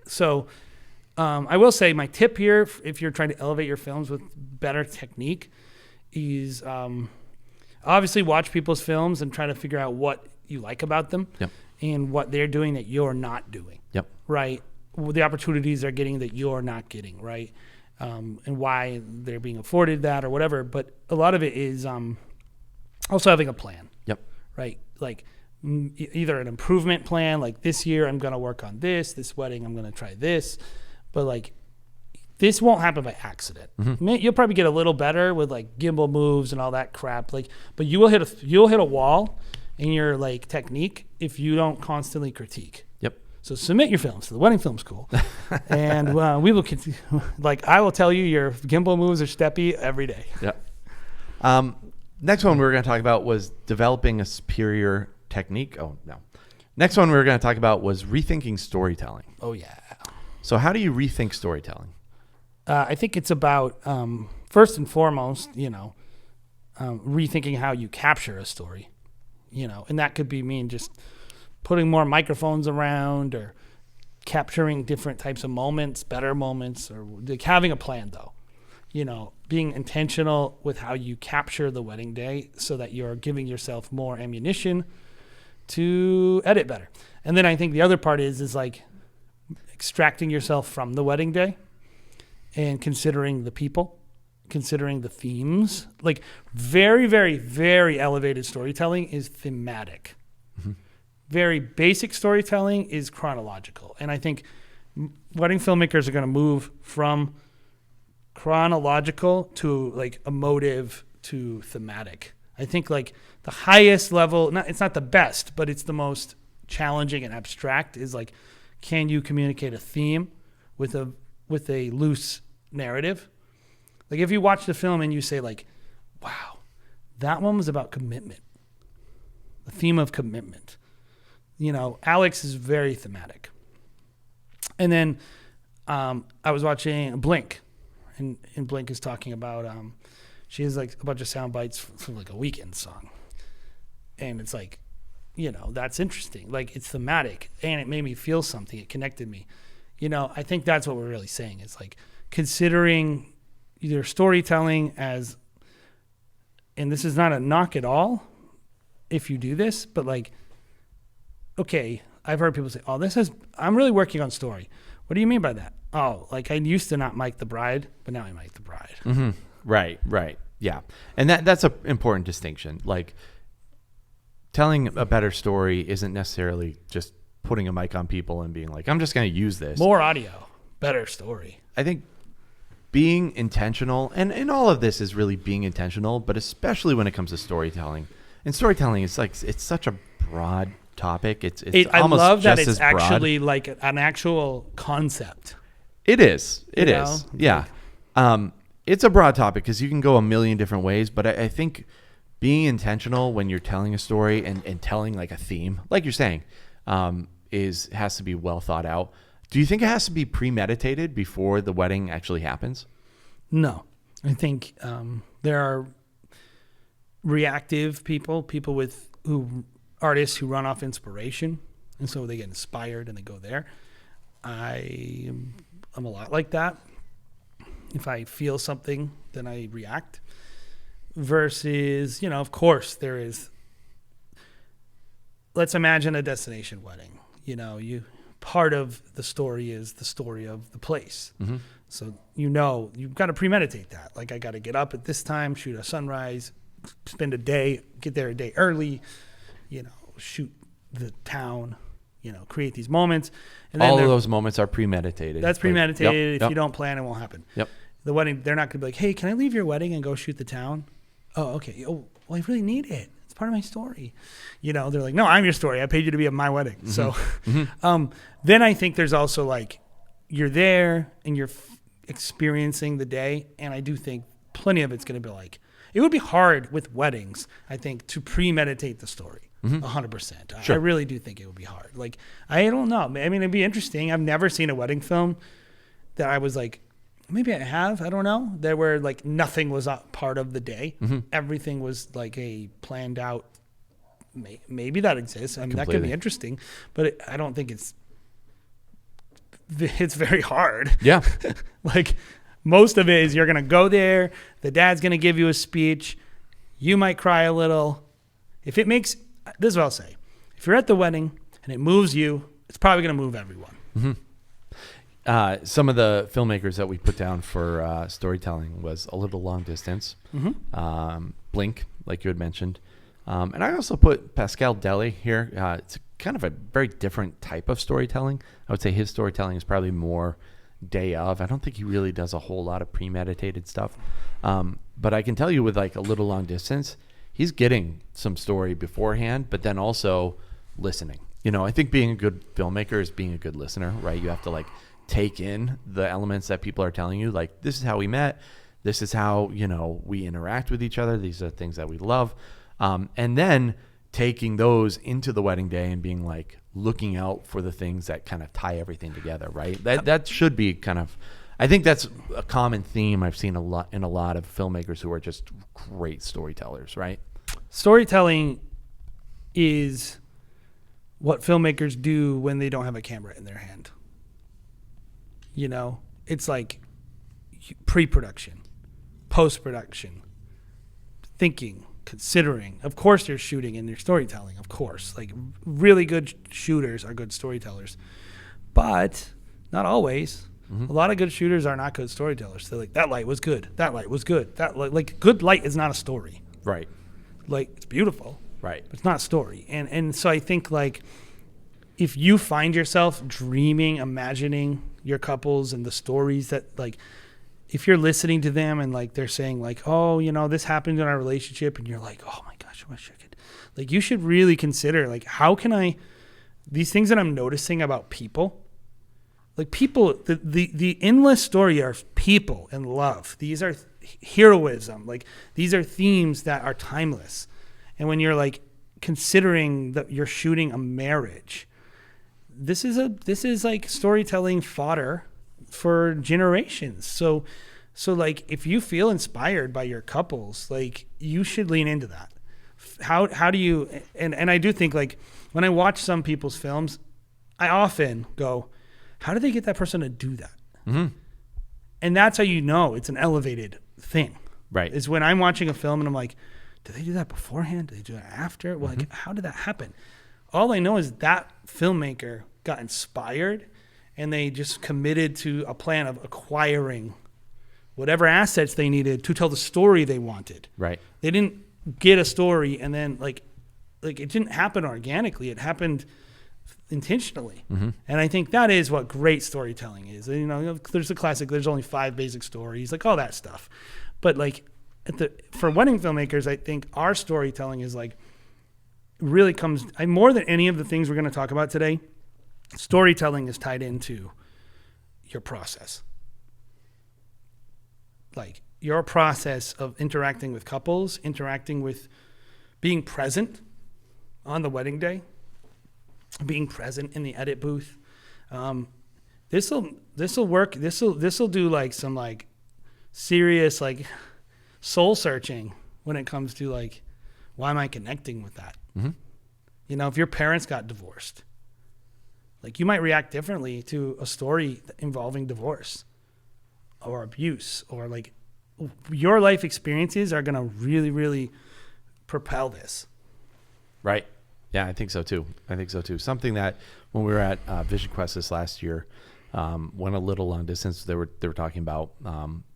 So I will say my tip here, if you're trying to elevate your films with better technique, is obviously watch people's films and try to figure out what you like about them Yep. and what they're doing that you're not doing. Yep. Right? The opportunities they're getting that you're not getting, right? And why they're being afforded that or whatever. But a lot of it is also having a plan, Yep. right? Like either an improvement plan, like this year I'm going to work on this wedding I'm going to try this. But like this won't happen by accident. You'll probably get a little better with like gimbal moves and all that crap. Like, but you'll hit a wall in your like technique if you don't constantly critique. Yep. So submit your films to the Wedding Film School, and we will continue. Like I will tell you, your gimbal moves are steppy every day. Yep. Next one we were going to talk about was developing a superior technique. Oh no. Next one we were going to talk about was rethinking storytelling. Oh yeah. So how do you rethink storytelling? I think it's about first and foremost, rethinking how you capture a story, and that could mean just putting more microphones around or capturing different types of moments, better moments, or like having a plan though, being intentional with how you capture the wedding day so that you're giving yourself more ammunition to edit better. And then I think the other part is like extracting yourself from the wedding day and considering the people, considering the themes. Like very, very, very elevated storytelling is thematic. Very basic storytelling is chronological. And I think wedding filmmakers are going to move from chronological to like emotive to thematic. I think like the highest level, it's not the best, but it's the most challenging and abstract is like, can you communicate a theme with a loose narrative? Like if you watch the film and you say like, wow, that one was about commitment, the theme of commitment. Alex is very thematic. And then I was watching Blink, and Blink is talking about, she has like a bunch of sound bites from like a Weeknd song. And it's like, that's interesting. Like it's thematic and it made me feel something. It connected me. I think that's what we're really saying. It's like considering either storytelling as, and this is not a knock at all if you do this, but like, okay, I've heard people say, I'm really working on story. What do you mean by that? Oh, like I used to not mic the bride, but now I mic the bride. Mm-hmm. Right. Yeah. And that's an important distinction. Like telling a better story isn't necessarily just putting a mic on people and being like, I'm just going to use this. More audio, better story. I think being intentional, and all of this is really being intentional, but especially when it comes to storytelling. And storytelling is like, it's such a broad topic. It's I almost love that just it's as broad. actually like an actual concept. It is. It You is. know? Yeah. It's a broad topic because you can go a million different ways, but I think being intentional when you're telling a story and telling like a theme, like you're saying, has to be well thought out. Do you think it has to be premeditated before the wedding actually happens? No. I think there are reactive people artists who run off inspiration, and so they get inspired and they go there. I'm a lot like that. If I feel something, then I react. Versus, of course there is. Let's imagine a destination wedding. Part of the story is the story of the place. Mm-hmm. So you've got to premeditate that. Like I got to get up at this time, shoot a sunrise, spend a day, get there a day early, shoot the town, create these moments. And then all of those moments are premeditated. That's premeditated. Yep. If you don't plan, it won't happen. Yep. The wedding, they're not going to be like, hey, can I leave your wedding and go shoot the town? Oh, okay. Oh, well, I really need it. It's part of my story. They're like, no, I'm your story. I paid you to be at my wedding. Mm-hmm. So then I think there's also like, you're there and you're experiencing the day. And I do think plenty of it's going to be like, it would be hard with weddings, I think, to premeditate the story. 100%. Sure. I really do think it would be hard. Like, I don't know. I mean, it'd be interesting. I've never seen a wedding film that I was like, maybe I have, I don't know. There were like nothing was a part of the day. Everything was like a planned out. Maybe that exists. I mean, that could be interesting, but I don't think it's very hard. Yeah. Like most of it is you're going to go there. The dad's going to give you a speech. You might cry a little. If it makes, this is what I'll say. If you're at the wedding and it moves you, it's probably going to move everyone. Some of the filmmakers that we put down for storytelling was A Little Long Distance, Blink, like you had mentioned. And I also put Pascal Deli here. It's kind of a very different type of storytelling. I would say his storytelling is probably more day of. I don't think he really does a whole lot of premeditated stuff. But I can tell you with like A Little Long Distance, he's getting some story beforehand, but then also listening. You know, I think being a good filmmaker is being a good listener, right? You have to like take in the elements that people are telling you. Like, this is how we met. This is how, you know, we interact with each other. These are things that we love. And then taking those into the wedding day and being like looking out for the things that kind of tie everything together, right? That should be kind of, I think that's a common theme I've seen a lot of filmmakers who are just great storytellers, right? Storytelling is what filmmakers do when they don't have a camera in their hand. You know, it's like pre-production, post-production, thinking, considering. Of course you're shooting and you're storytelling, of course. Like really good shooters are good storytellers. But not always. A lot of good shooters are not good storytellers. They're like, that light was good. That light was good. That like good light is not a story. Right. Like it's beautiful. Right. But it's not a story. And so I think like if you find yourself dreaming, imagining your couples and the stories that like, if you're listening to them and like they're saying like, oh, you know, this happened in our relationship, and you're like, oh my gosh, I wish I could. Like you should really consider like, how can these things that I'm noticing about people, like people, the endless story are people and love. These are heroism. Like these are themes that are timeless. And when you're like considering that you're shooting a marriage, this is like storytelling fodder for generations. So like if you feel inspired by your couples, like you should lean into that. How do you, and I do think like when I watch some people's films, I often go, how do they get that person to do that? And that's how you know it's an elevated thing. Right. Is when I'm watching a film and I'm like, did they do that beforehand? Did they do it after? Well, like, how did that happen? All I know is that filmmaker got inspired and they just committed to a plan of acquiring whatever assets they needed to tell the story they wanted. Right. They didn't get a story and then like it didn't happen organically. It happened intentionally. And I think that is what great storytelling is. You know, there's a classic, there's only 5 basic stories, like all that stuff. But like for wedding filmmakers, I think our storytelling is like really comes more than any of the things we're going to talk about today. Storytelling is tied into your process. Like your process of interacting with couples, interacting with being present on the wedding day, being present in the edit booth. This'll work. This'll do like some like serious like soul searching when it comes to like, why am I connecting with that? You know, if your parents got divorced, like you might react differently to a story involving divorce or abuse, or like your life experiences are going to really, really propel this. Right. Yeah, I think so too. Something that when we were at Vision Quest this last year, went a little long distance, they were talking about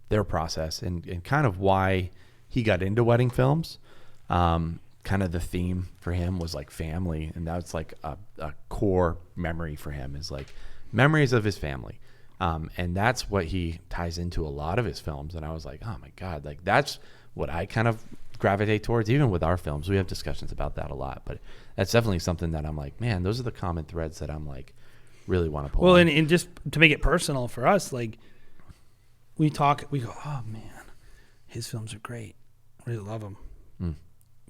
their process and kind of why he got into wedding films. Kind of the theme for him was like family, and that's like a core memory for him is like memories of his family. And that's what he ties into a lot of his films. And I was like, oh my God, like that's what I kind of gravitate towards. Even with our films, we have discussions about that a lot, but that's definitely something that I'm like, man, those are the common threads that I'm like really want to pull. Well, and just to make it personal for us, like we go, oh man, his films are great. I really love them.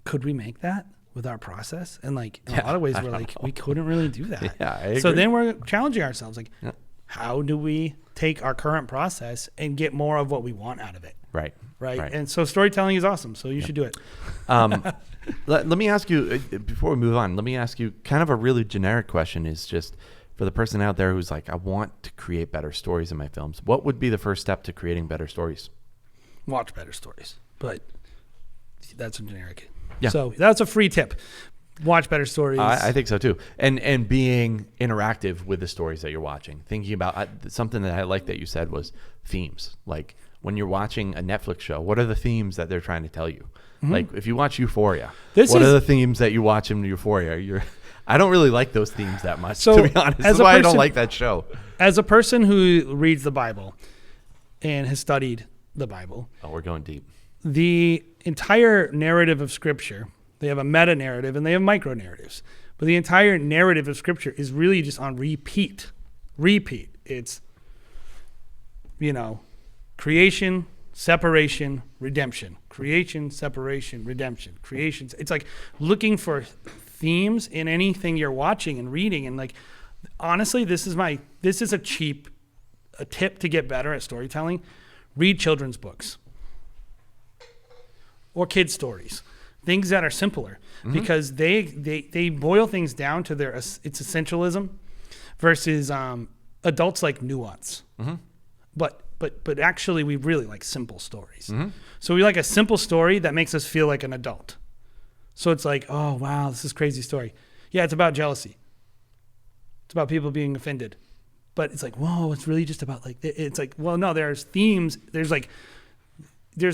Could we make that with our process? And like in a lot of ways, we're like, we couldn't really do that. Yeah, I agree. So then we're challenging ourselves, like, how do we take our current process and get more of what we want out of it? Right. And so storytelling is awesome. So you should do it. Let me ask you, before we move on, let me ask you kind of a really generic question, is just for the person out there who's like, I want to create better stories in my films. What would be the first step to creating better stories? Watch better stories. But that's a generic. Yeah. So that's a free tip. Watch better stories. I think so too. And being interactive with the stories that you're watching. Thinking about something that I like that you said was themes. Like when you're watching a Netflix show, what are the themes that they're trying to tell you? Like if you watch Euphoria, what are the themes that you watch in Euphoria? I don't really like those themes that much, so to be honest. That's why I don't like that show. As a person who reads the Bible and has studied the Bible. Oh, we're going deep. The entire narrative of Scripture, they have a meta-narrative and they have micro-narratives. But the entire narrative of Scripture is really just on repeat. It's, creation, separation, redemption. Creation, separation, redemption. Creation. It's like looking for themes in anything you're watching and reading. And like, honestly, this is a tip to get better at storytelling. Read children's books or kids' stories, things that are simpler, because they boil things down to its essentialism versus adults like nuance. But actually we really like simple stories. So we like a simple story that makes us feel like an adult. So it's like, oh wow, this is a crazy story. Yeah, it's about jealousy. It's about people being offended. But it's like, whoa, it's really just about like, it's like, well, no, there's themes. There's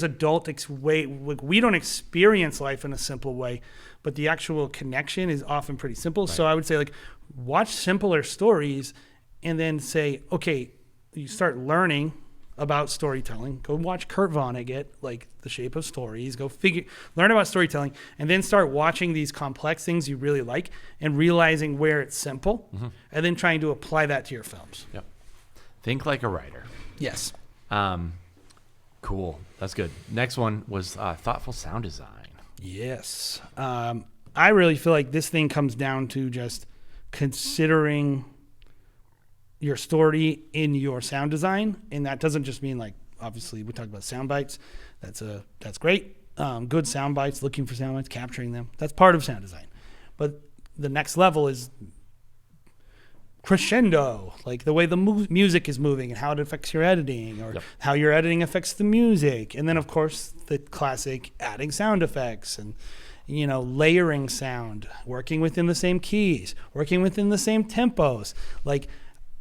adult way. Like we don't experience life in a simple way, but the actual connection is often pretty simple. Right. So I would say like, watch simpler stories and then say, okay, you start learning about storytelling. Go watch Kurt Vonnegut, like The Shape of Stories. Go learn about storytelling, and then start watching these complex things you really like and realizing where it's simple, and then trying to apply that to your films. Yep. Think like a writer. Yes. Cool. That's good. Next one was thoughtful sound design. Yes. I really feel like this thing comes down to just considering your story in your sound design, and that doesn't just mean like, obviously we talked about sound bites. That's great. Good sound bites, looking for sound bites, capturing them. That's part of sound design. But the next level is crescendo, like the way the music is moving and how it affects your editing, or how your editing affects the music. And then of course the classic adding sound effects and layering sound, working within the same keys, working within the same tempos. Like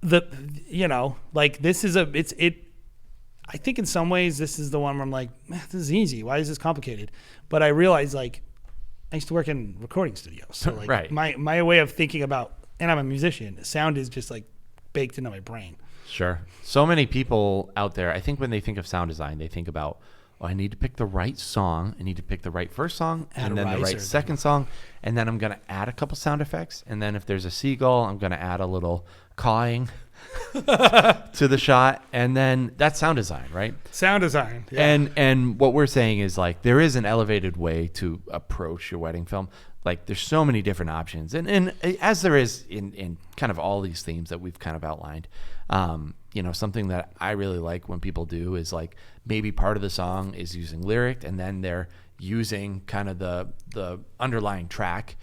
this is I think in some ways this is the one where I'm like, man, this is easy. Why is this complicated? But I realize like I used to work in recording studios. So like right. my way of thinking about, and I'm a musician, sound is just like baked into my brain. Sure. So many people out there, I think when they think of sound design, they think about, I need to pick the right song. I need to pick the right first song and then the right second song. And then I'm going to add a couple sound effects. And then if there's a seagull, I'm going to add a little cawing to the shot. And then that's sound design, right? Sound design. Yeah. And what we're saying is like, there is an elevated way to approach your wedding film. Like there's so many different options. And as there is in kind of all these themes that we've kind of outlined, something that I really like when people do is like maybe part of the song is using lyric and then they're using kind of the underlying track,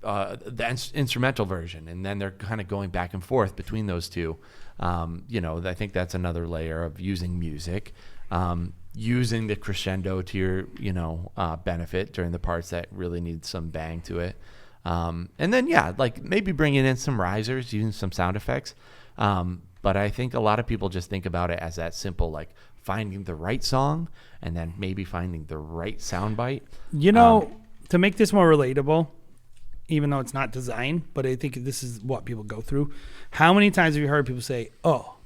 the instrumental version, and then they're kind of going back and forth between those two. I think that's another layer of using music, using the crescendo to your benefit during the parts that really need some bang to it, and then like maybe bringing in some risers, using some sound effects. But I think a lot of people just think about it as that simple, like finding the right song and then maybe finding the right sound bite. To make this more relatable, even though it's not design, but I think this is what people go through. How many times have you heard people say, oh,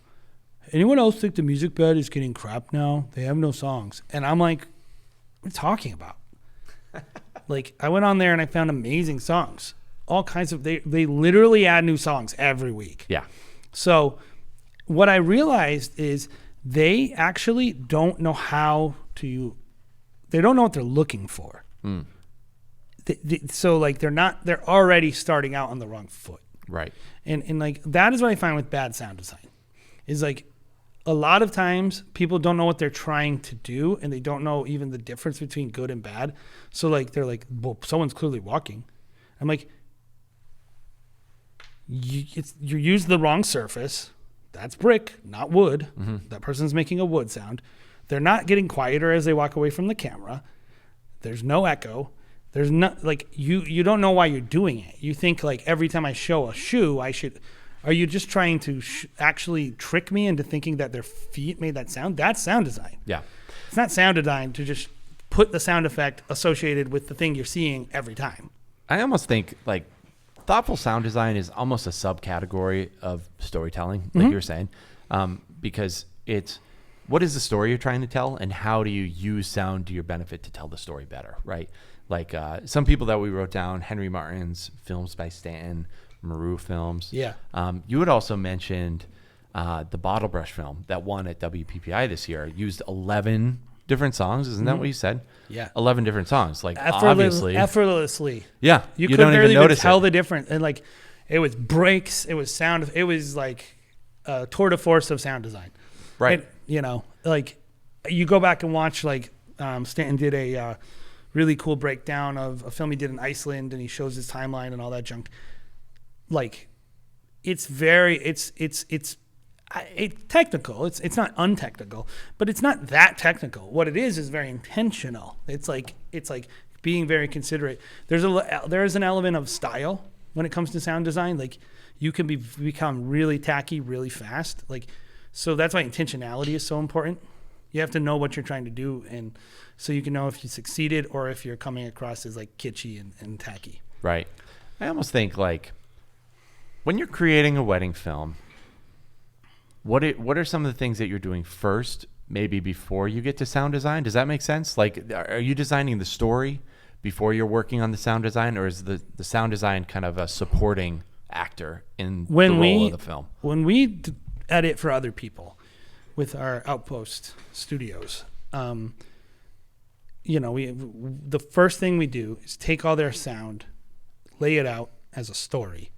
anyone else think the music bed is getting crap now? They have no songs. And I'm like, what are you talking about? Like, I went on there and I found amazing songs. All kinds of, they literally add new songs every week. Yeah. So what I realized is they actually don't know they don't know what they're looking for. So like they're already starting out on the wrong foot. Right. And like that is what I find with bad sound design. is like a lot of times people don't know what they're trying to do, and they don't know even the difference between good and bad. So like they're like, well, someone's clearly walking. I'm like, you use the wrong surface. That's brick, not wood. That person's making a wood sound. They're not getting quieter as they walk away from the camera. There's no echo. There's not like you don't know why you're doing it. You think like every time I show a shoe, I should. Are you just trying to actually trick me into thinking that their feet made that sound? That's sound design. Yeah. It's not sound design to just put the sound effect associated with the thing you're seeing every time. I almost think like thoughtful sound design is almost a subcategory of storytelling, like you were saying, because it's what is the story you're trying to tell, and how do you use sound to your benefit to tell the story better, right? Like some people that we wrote down, Henry Martin's Films by Stanton, Maru Films. Yeah. You had also mentioned the Bottle Brush film that won at WPPI this year, used 11 different songs. Isn't that what you said? Yeah. 11 different songs. Like obviously. Effortlessly. Yeah. You couldn't don't barely even notice tell it. the difference. And like, it was breaks. It was sound. It was like a tour de force of sound design. Right. And, you know, like you go back and watch like Stanton did a really cool breakdown of a film he did in Iceland, and he shows his timeline and all that junk. Like it's technical. It's not untechnical, but it's not that technical. What it is very intentional. It's like being very considerate. There is an element of style when it comes to sound design. Like you can become really tacky really fast. Like so that's why intentionality is so important. You have to know what you're trying to do, and so you can know if you succeeded or if you're coming across as like kitschy and tacky. Right. I almost think like when you're creating a wedding film, what are some of the things that you're doing first, maybe before you get to sound design? Does that make sense? Like, are you designing the story before you're working on the sound design, or is the sound design kind of a supporting actor in the role of the film? When we edit for other people with our Outpost studios, the first thing we do is take all their sound, lay it out as a story.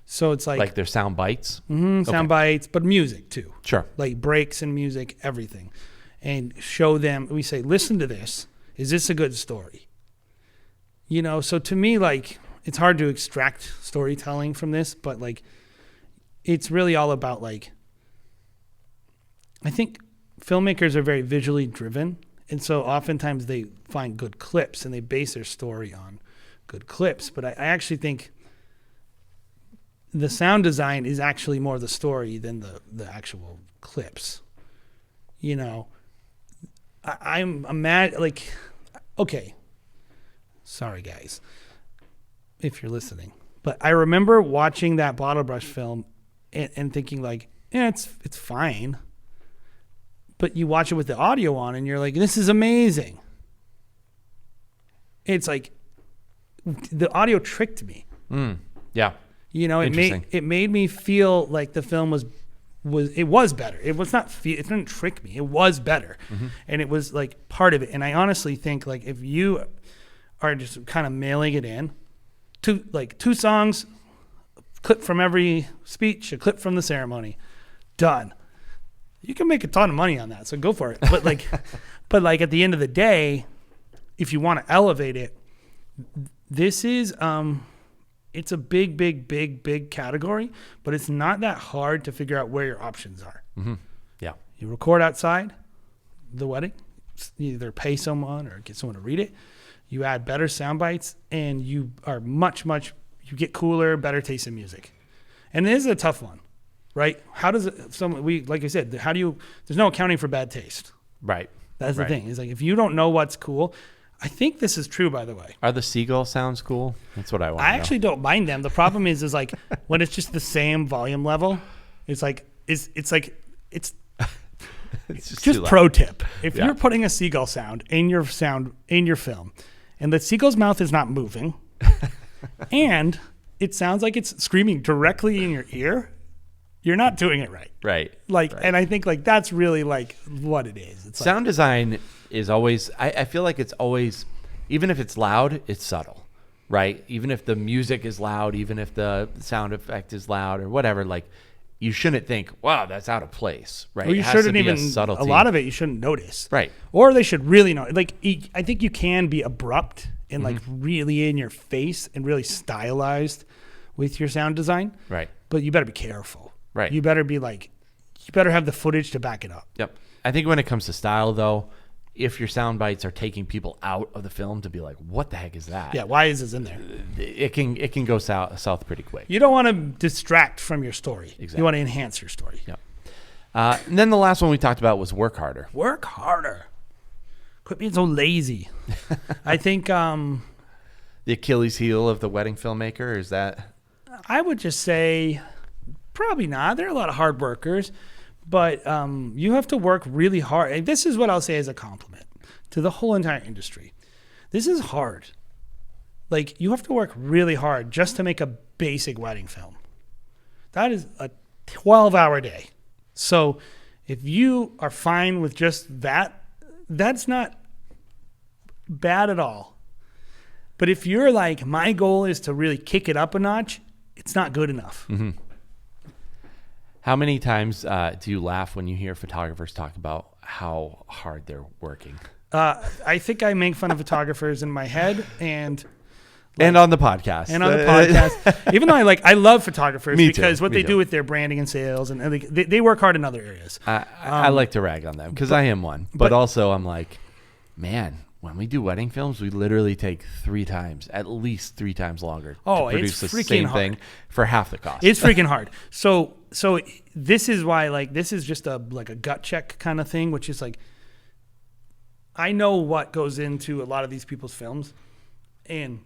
So it's like their sound bites? Sound bites, but music too. Sure. Like breaks and music, everything. And show them, we say, listen to this. Is this a good story? You know, so to me, like, it's hard to extract storytelling from this, but like, it's really all about like, I think filmmakers are very visually driven. And so oftentimes they find good clips and they base their story on good clips. But I actually think the sound design is actually more the story than the actual clips. You know, I'm mad. Like, okay, sorry guys, if you're listening, but I remember watching that Bottle Brush film and thinking like, yeah, it's fine. But you watch it with the audio on and you're like, this is amazing. It's like the audio tricked me. Yeah. You know, it made me feel like the film was better. It was not it didn't trick me. It was better. And it was like part of it. And I honestly think like if you are just kind of mailing it in to like 2 songs, a clip from every speech, a clip from the ceremony, done. You can make a ton of money on that. So go for it. But like at the end of the day, if you want to elevate it, this is it's a big category, but it's not that hard to figure out where your options are. Yeah. You record outside the wedding, you either pay someone or get someone to read it. You add better sound bites, and you are you get cooler, better taste in music. And it is a tough one, right? How does it, like I said, there's no accounting for bad taste. Right. That's the thing. It's like, if you don't know what's cool, I think this is true, by the way. Are the seagull sounds cool? That's what I want to know. I actually don't mind them. The problem is like when it's just the same volume level, it's just pro tip. If you're putting a seagull sound in your film, and the seagull's mouth is not moving, and it sounds like it's screaming directly in your ear, you're not doing it right. Right. And I think like that's really like what it is. It's sound design is always, I feel like it's always, even if it's loud, it's subtle, right? Even if the music is loud, even if the sound effect is loud or whatever, like you shouldn't think, wow, that's out of place, right? Or you It has to shouldn't be even, subtlety. a lot of it you shouldn't notice. Right. Or they should really know. Like, I think you can be abrupt and like Mm-hmm. really in your face and really stylized with your sound design. Right. But you better be careful. Right. You better be like, you better have the footage to back it up. Yep. I think when it comes to style, though, if your sound bites are taking people out of the film to be like, what the heck is that? Yeah, why is this in there? It can go south pretty quick. You don't want to distract from your story. Exactly. You want to enhance your story. Yep. And then the last one we talked about was work harder. Work harder. Quit being so lazy. I think The Achilles heel of the wedding filmmaker, is that? I would just say probably not. There are a lot of hard workers, but you have to work really hard. And this is what I'll say as a compliment to the whole entire industry. This is hard. Like, you have to work really hard just to make a basic wedding film. That is a 12-hour day. So if you are fine with just that, that's not bad at all. But if you're like, my goal is to really kick it up a notch, it's not good enough. Mm-hmm. How many times do you laugh when you hear photographers talk about how hard they're working? I think I make fun of photographers in my head and on the podcast. And on the podcast. Even though I love photographers Me because too, what me they too. do with their branding and sales, and they work hard in other areas. I like to rag on them because I am one. But also I'm like, man, when we do wedding films, we literally take at least three times longer Oh, to produce it's the freaking same hard. thing for half the cost. It's freaking hard. So this is why this is just a gut check kind of thing, which is like, I know what goes into a lot of these people's films, and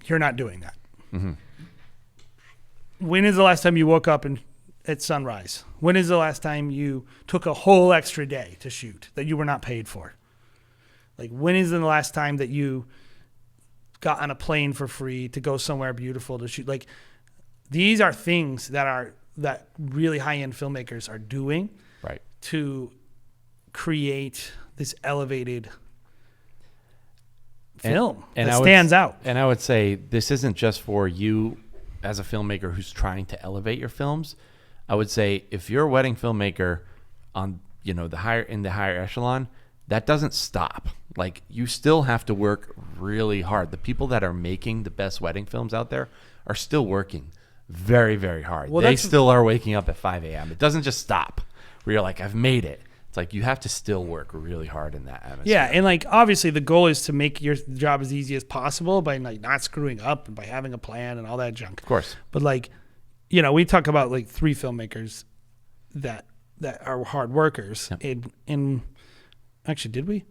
you're not doing that. Mm-hmm. When is the last time you woke up at sunrise? When is the last time you took a whole extra day to shoot that you were not paid for? Like, when is the last time that you got on a plane for free to go somewhere beautiful to shoot? Like, these are things that really high-end filmmakers are doing, right, to create this elevated film that stands out. And I would say this isn't just for you as a filmmaker who's trying to elevate your films. I would say if you're a wedding filmmaker on the higher echelon, that doesn't stop. Like, you still have to work really hard. The people that are making the best wedding films out there are still working very, very hard. Well, they still are waking up at 5 a.m. It doesn't just stop where you're like, I've made it. It's like you have to still work really hard in that atmosphere. Yeah, and obviously the goal is to make your job as easy as possible by not screwing up and by having a plan and all that junk. Of course. But we talk about 3 filmmakers that are hard workers. Yep. And actually, did we?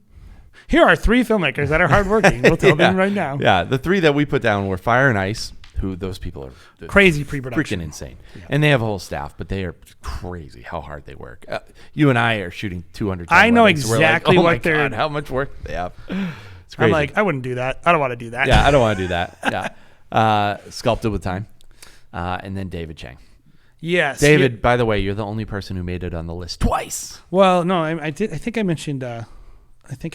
Here are 3 filmmakers that are hardworking. We'll tell them right now. Yeah, the 3 that we put down were Fire and Ice, who those people are Crazy pre-production. freaking insane. Yeah. And they have a whole staff, but they are crazy how hard they work. You and I are shooting 200. I know weddings. exactly We're like, oh what my they're. God, how much work they have. It's crazy. I'm like, I wouldn't do that. I don't want to do that. Yeah, I don't want to do that. Yeah. Sculpted with Time. And then David Chang. Yes. David, by the way, you're the only person who made it on the list twice. Well, no, I did. I think I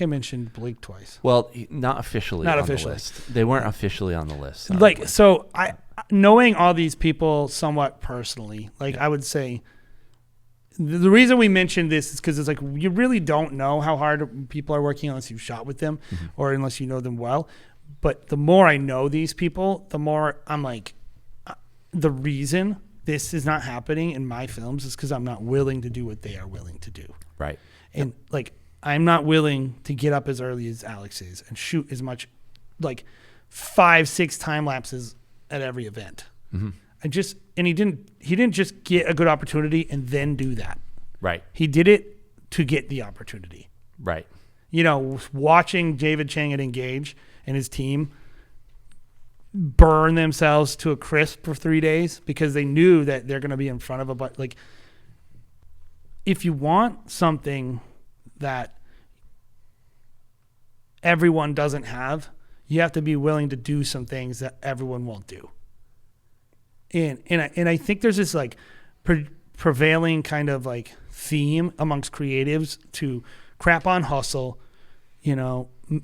mentioned Blake twice. Well, not officially Not on officially. the list. They weren't officially on the list. So I, knowing all these people somewhat personally, I would say the reason we mentioned this is because it's you really don't know how hard people are working unless you've shot with them or unless you know them well. But the more I know these people, the more I'm like, the reason this is not happening in my films is because I'm not willing to do what they are willing to do. Right. And I'm not willing to get up as early as Alex is and shoot as much, 5-6 time lapses at every event. Mm-hmm. He didn't just get a good opportunity and then do that. Right. He did it to get the opportunity. Right. Watching David Chang at Engage and his team burn themselves to a crisp for 3 days because they knew that they're going to be in front of if you want something that everyone doesn't have, you have to be willing to do some things that everyone won't do. And I think there's this prevailing kind of theme amongst creatives to crap on hustle,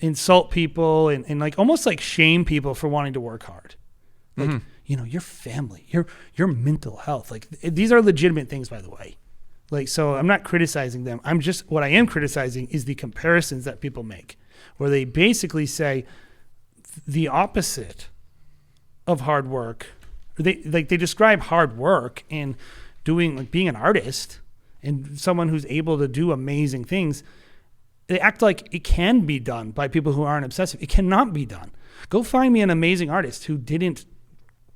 insult people and almost shame people for wanting to work hard. your family, your mental health. Like these are legitimate things, by the way. Like, so I'm not criticizing them. What I am criticizing is the comparisons that people make, where they basically say the opposite of hard work. They describe hard work and doing, like, being an artist and someone who's able to do amazing things. They act like it can be done by people who aren't obsessive. It cannot be done. Go find me an amazing artist who didn't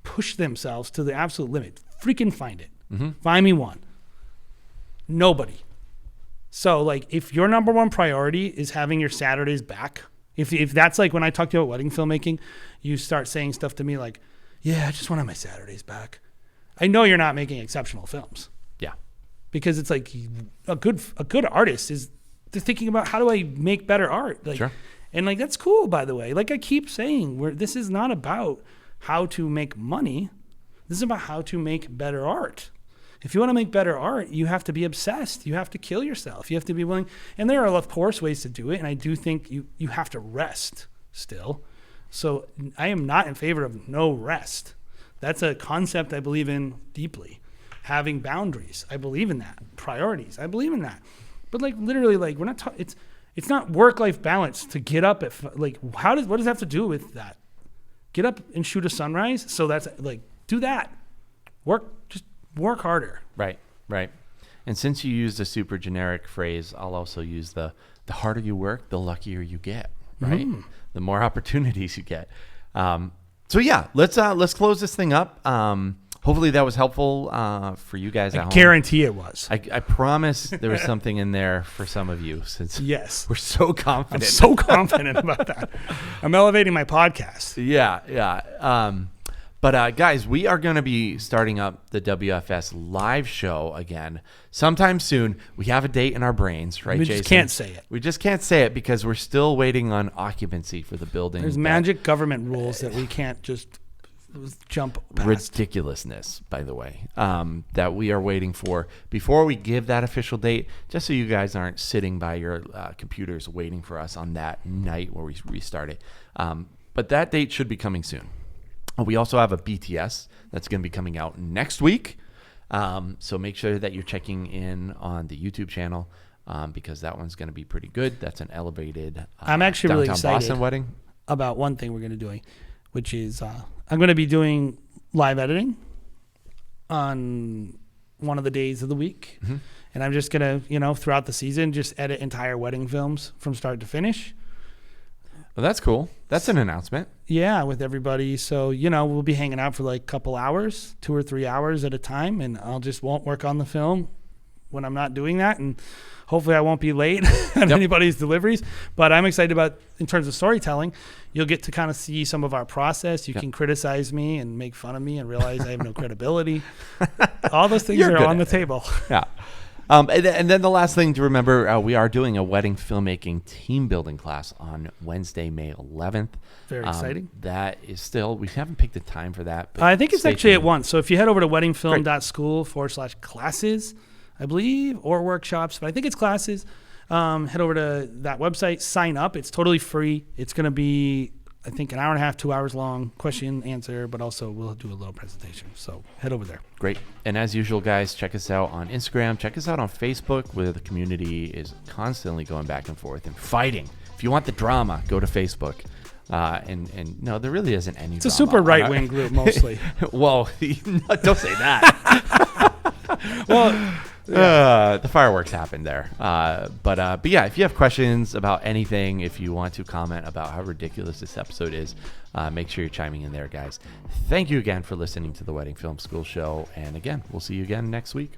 push themselves to the absolute limit. Freaking find it. Mm-hmm. Find me one. Nobody. So, like, if your number one priority is having your Saturdays back, if that's like when I talk to you about wedding filmmaking, you start saying stuff to me like, yeah, I just want to have my Saturdays back. I know you're not making exceptional films. Yeah. Because it's like a good artist is they're thinking about, how do I make better art? Like, sure. And like, that's cool, by the way. Like I keep saying, this is not about how to make money. This is about how to make better art. If you want to make better art, you have to be obsessed. You have to kill yourself. You have to be willing. And there are, of course, ways to do it. And I do think you have to rest still. So I am not in favor of no rest. That's a concept I believe in deeply. Having boundaries, I believe in that. Priorities, I believe in that. But like literally, like we're not. It's not work-life balance to get up at like. What does that have to do with that? Get up and shoot a sunrise. So that's like, do that. Just work harder. Right. And since you used a super generic phrase, I'll also use the harder you work, the luckier you get. Right. The more opportunities you get. So yeah, let's close this thing up. Hopefully that was helpful for you guys at home. I guarantee it was. I promise there was something in there for some of you, since yes, we're so confident. I'm so confident about that. I'm elevating my podcast. Yeah. But guys, we are going to be starting up the WFS live show again sometime soon. We have a date in our brains, right, Jason? We just can't say it. We just can't say it because we're still waiting on occupancy for the building. There's magic government rules that we can't just jump past. Ridiculousness, by the way, that we are waiting for before we give that official date, just so you guys aren't sitting by your computers waiting for us on that night where we restart it. But that date should be coming soon. We also have a BTS that's going to be coming out next week. So make sure that you're checking in on the YouTube channel because that one's going to be pretty good. That's an elevated I'm actually really excited Boston wedding. About one thing we're going to be doing, which is I'm going to be doing live editing on one of the days of the week. Mm-hmm. And I'm just going to, throughout the season, just edit entire wedding films from start to finish. Well, that's cool. That's an announcement. Yeah, with everybody. So, we'll be hanging out for like a couple hours, 2 or 3 hours at a time. And won't work on the film when I'm not doing that. And hopefully I won't be late on anybody's deliveries. But I'm excited about, in terms of storytelling, you'll get to kind of see some of our process. You can criticize me and make fun of me and realize I have no credibility. All those things are on the table. Yeah. And then the last thing to remember, we are doing a wedding filmmaking team building class on Wednesday, May 11th. Very exciting. That is still, we haven't picked a time for that. But I think it's actually at once. So if you head over to weddingfilm.school/classes, I believe, or workshops, but I think it's classes, head over to that website, sign up. It's totally free. It's going to be, I think, an hour and a half, 2 hours long, question, answer, but also we'll do a little presentation. So head over there. Great. And as usual, guys, check us out on Instagram. Check us out on Facebook, where the community is constantly going back and forth and fighting. If you want the drama, go to Facebook. And no, there really isn't any It's drama. a super right-wing group, mostly. Well, don't say that. Well... the fireworks happened there. But yeah, if you have questions about anything, if you want to comment about how ridiculous this episode is, make sure you're chiming in there, guys. Thank you again for listening to the Wedding Film School Show. And again, we'll see you again next week.